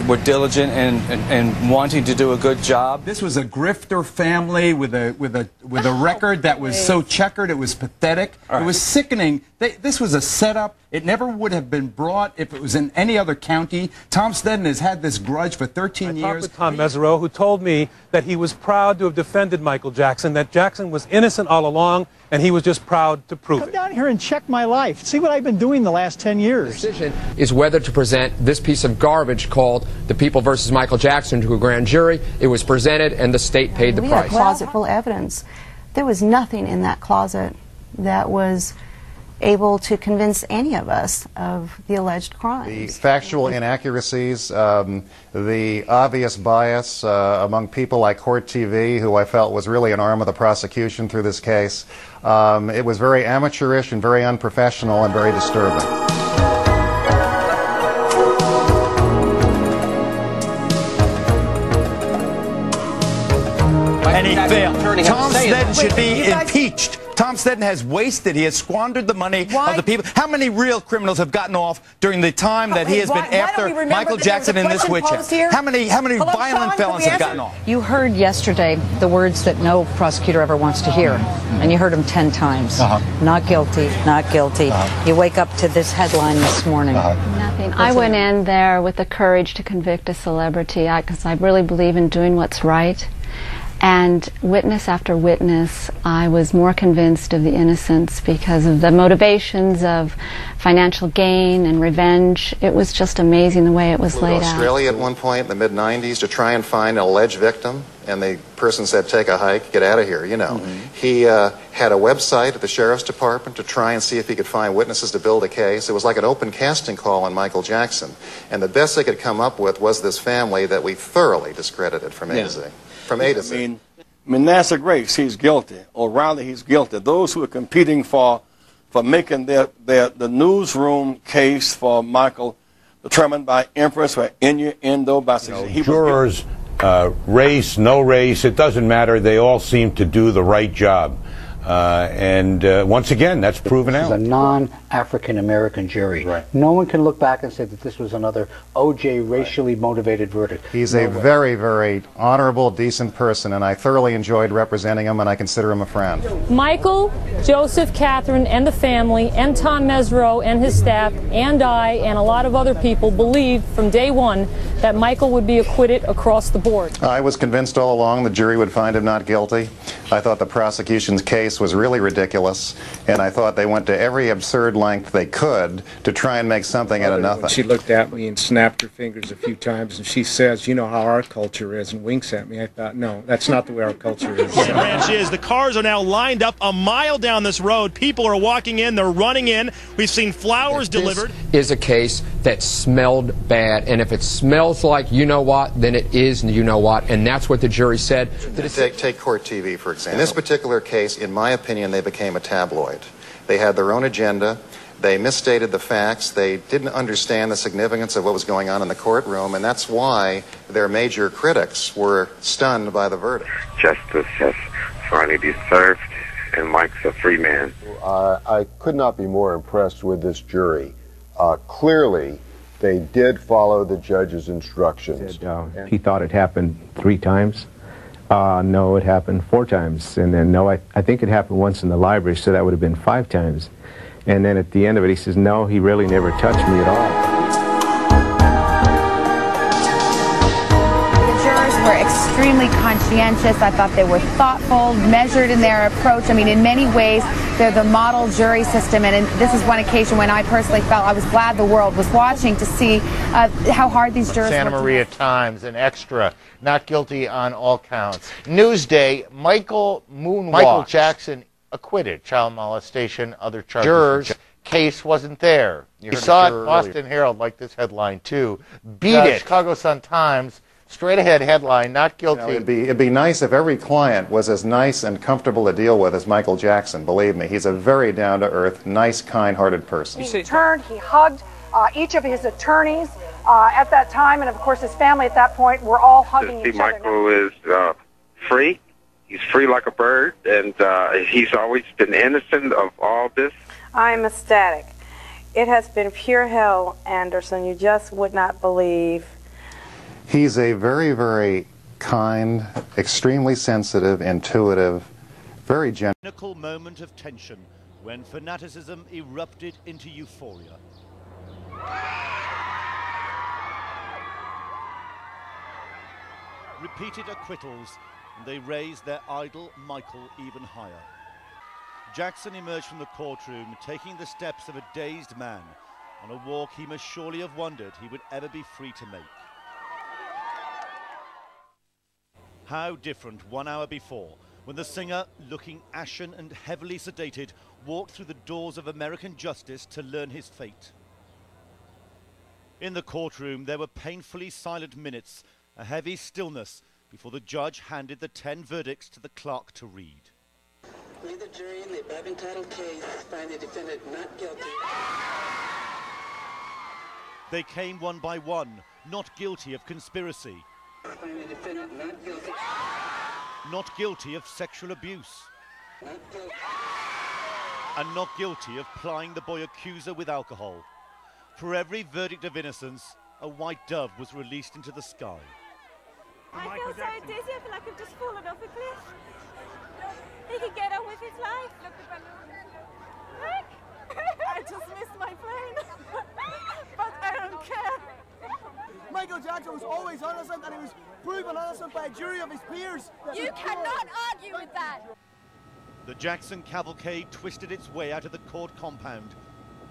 were diligent and wanting to do a good job. This was a grifter family with a record that was so checkered it was pathetic. Right. It was sickening. This was a setup. It never would have been brought if it was in any other county. Tom Steadden has had this grudge for 13 years. I talked with Tom Mesereau, who told me that he was proud to have defended Michael Jackson, that Jackson was innocent all along, and he was just proud to prove it. Come down here and check my life. See what I've been doing the last 10 years. The decision is whether to present this piece of garbage called The People versus Michael Jackson to a grand jury. It was presented, and the state paid the price. We had closet full of evidence. There was nothing in that closet that was able to convince any of us of the alleged crimes. The factual inaccuracies, the obvious bias among people like Court TV, who I felt was really an arm of the prosecution through this case. It was very amateurish and very unprofessional and very disturbing. And he failed. Tom Steadden should be impeached. Tom Steadden has wasted. He has squandered the money of the people. How many real criminals have gotten off during the time that he has been after Michael Jackson in this witch hunt? How many violent felons have gotten off? You heard yesterday the words that no prosecutor ever wants to hear, and you heard them 10 times. Not guilty, not guilty. You wake up to this headline this morning. Nothing. I went in there with the courage to convict a celebrity because I really believe in doing what's right. And witness after witness, I was more convinced of the innocence because of the motivations of financial gain and revenge. It was just amazing the way it was laid out. Australia at one point in the mid-90s to try and find an alleged victim, and the person said, take a hike, get out of here, you know. He had a website at the Sheriff's Department to try and see if he could find witnesses to build a case. It was like an open casting call on Michael Jackson. And the best they could come up with was this family that we thoroughly discredited from A to Z. From A to Z. I mean, that's a grace. He's guilty, or rather, he's guilty. Those who are competing for making the newsroom case for Michael determined by inference or innuendo by jurors, race, no race, it doesn't matter. They all seem to do the right job. And once again, that's proven out. This is a non-African American jury. Right. No one can look back and say that this was another O.J. racially motivated verdict. He's a very, very honorable, decent person, and I thoroughly enjoyed representing him, and I consider him a friend. Michael, Joseph, Catherine, and the family, and Tom Mesereau and his staff, and I, and a lot of other people believed from day one that Michael would be acquitted across the board. I was convinced all along the jury would find him not guilty. I thought the prosecution's case was really ridiculous, and I thought they went to every absurd length they could to try and make something out of nothing. She looked at me and snapped her fingers a few times, and she says, you know how our culture is, and winks at me. I thought, no, that's not the way our culture is. The ranch is. The cars are now lined up a mile down this road. People are walking in. They're running in. We've seen flowers delivered. This is a case that smelled bad. And if it smells like you know what, then it is you know what. And that's what the jury said. Take Court TV, for example. In this particular case, in my opinion, they became a tabloid. They had their own agenda. They misstated the facts. They didn't understand the significance of what was going on in the courtroom, and that's why their major critics were stunned by the verdict. Justice has finally been served, and Mike's a free man. I could not be more impressed with this jury. Clearly, they did follow the judge's instructions. He thought it happened 3 times. No, it happened 4 times. And then, no, I think it happened once in the library, so that would have been 5 times. And then at the end of it, he says, no, he really never touched me at all. The jurors were extremely conscientious. I thought they were thoughtful, measured in their approach. I mean, in many ways, they're the model jury system. And this is one occasion when I personally felt I was glad the world was watching to see how hard these jurors Santa Maria Times, an extra, not guilty on all counts. Newsday, Michael Jackson acquitted, child molestation, other charges. Jurors, case wasn't there. You saw it, Boston Herald, like this headline too. Beat it. Chicago Sun-Times, straight ahead headline, not guilty. You know, it'd be nice if every client was as nice and comfortable to deal with as Michael Jackson. Believe me, he's a very down-to-earth, nice, kind-hearted person. He turned, he hugged each of his attorneys at that time, and of course his family at that point were all hugging each other. Michael is free. He's free like a bird, and he's always been innocent of all this. I'm ecstatic. It has been pure hell, Anderson. You just would not believe. He's a very, very kind, extremely sensitive, intuitive, very gentle. Cynical moment of tension when fanaticism erupted into euphoria. Repeated acquittals, and they raised their idol Michael even higher. Jackson emerged from the courtroom, taking the steps of a dazed man on a walk he must surely have wondered he would ever be free to make. How different 1 hour before, when the singer, looking ashen and heavily sedated, walked through the doors of American justice to learn his fate. In the courtroom, there were painfully silent minutes, a heavy stillness, before the judge handed the 10 verdicts to the clerk to read. May the jury in the above entitled case find the defendant not guilty. They came one by one, not guilty of conspiracy. Find the defendant not guilty. Not guilty of sexual abuse. Not guilty. And not guilty of plying the boy accuser with alcohol. For every verdict of innocence, a white dove was released into the sky. I feel so dizzy, I feel like I've just fallen off a cliff. He can get on with his life. Look, I just missed my plane. But I don't care. Michael Jackson was always innocent, and he was proven innocent by a jury of his peers. You cannot argue with that. The Jackson cavalcade twisted its way out of the court compound,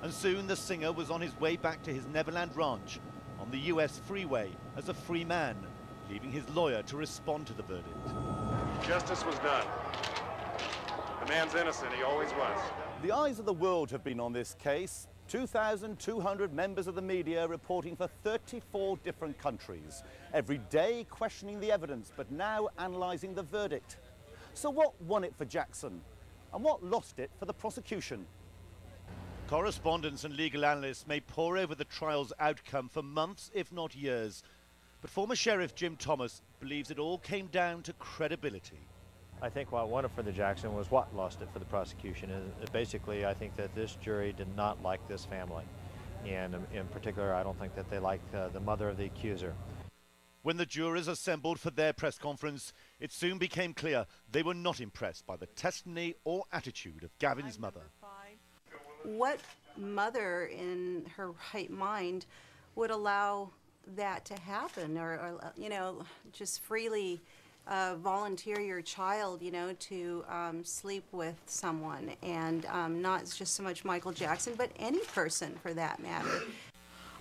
and soon the singer was on his way back to his Neverland ranch on the US freeway as a free man, leaving his lawyer to respond to the verdict. Justice was done. The man's innocent, he always was. The eyes of the world have been on this case. 2,200 members of the media reporting for 34 different countries, every day questioning the evidence, but now analysing the verdict. So what won it for Jackson, and what lost it for the prosecution? Correspondents and legal analysts may pore over the trial's outcome for months, if not years, but former Sheriff Jim Thomas believes it all came down to credibility. I think what won it for the Jackson was what lost it for the prosecution. Basically, I think that this jury did not like this family. And in particular, I don't think that they liked the mother of the accuser. When the jurors assembled for their press conference, it soon became clear they were not impressed by the testimony or attitude of Gavin's mother. What mother in her right mind would allow that to happen, or you know, just freely volunteer your child, you know, to sleep with someone, and not just so much Michael Jackson, but any person for that matter.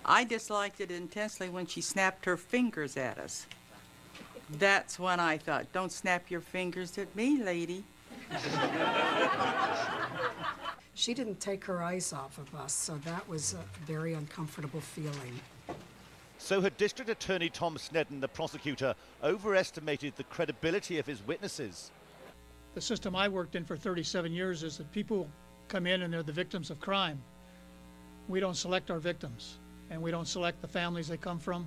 I disliked it intensely when she snapped her fingers at us. That's when I thought, don't snap your fingers at me, lady. she didn't take her eyes off of us, so that was a very uncomfortable feeling. So had District Attorney Tom Snedden, the prosecutor, overestimated the credibility of his witnesses? The system I worked in for 37 years is that people come in and they're the victims of crime. We don't select our victims, and we don't select the families they come from.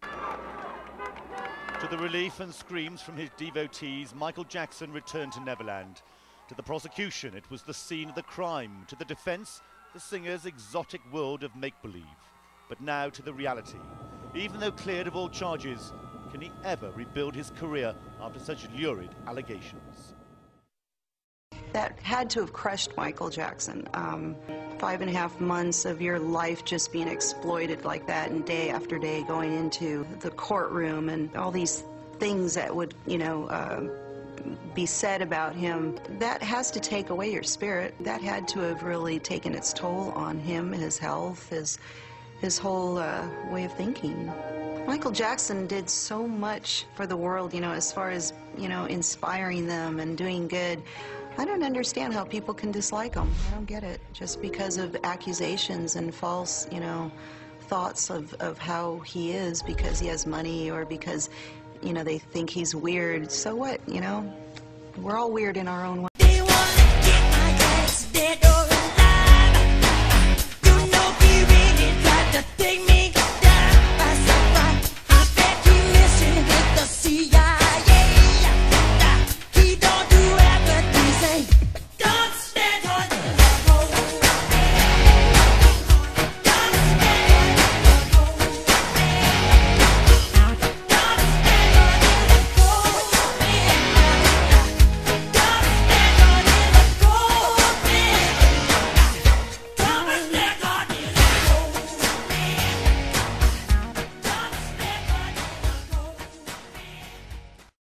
To the relief and screams from his devotees, Michael Jackson returned to Neverland. To the prosecution, it was the scene of the crime. To the defense, the singer's exotic world of make-believe. But now to the reality. Even though cleared of all charges, can he ever rebuild his career after such lurid allegations? That had to have crushed Michael Jackson. 5.5 months of your life just being exploited like that, and day after day going into the courtroom and all these things that would, be said about him. That has to take away your spirit. That had to have really taken its toll on him, his health, his whole way of thinking. Michael Jackson did so much for the world, as far as, inspiring them and doing good. I don't understand how people can dislike him. I don't get it. Just because of accusations and false, thoughts of how he is because he has money or because, they think he's weird. So what, We're all weird in our own way.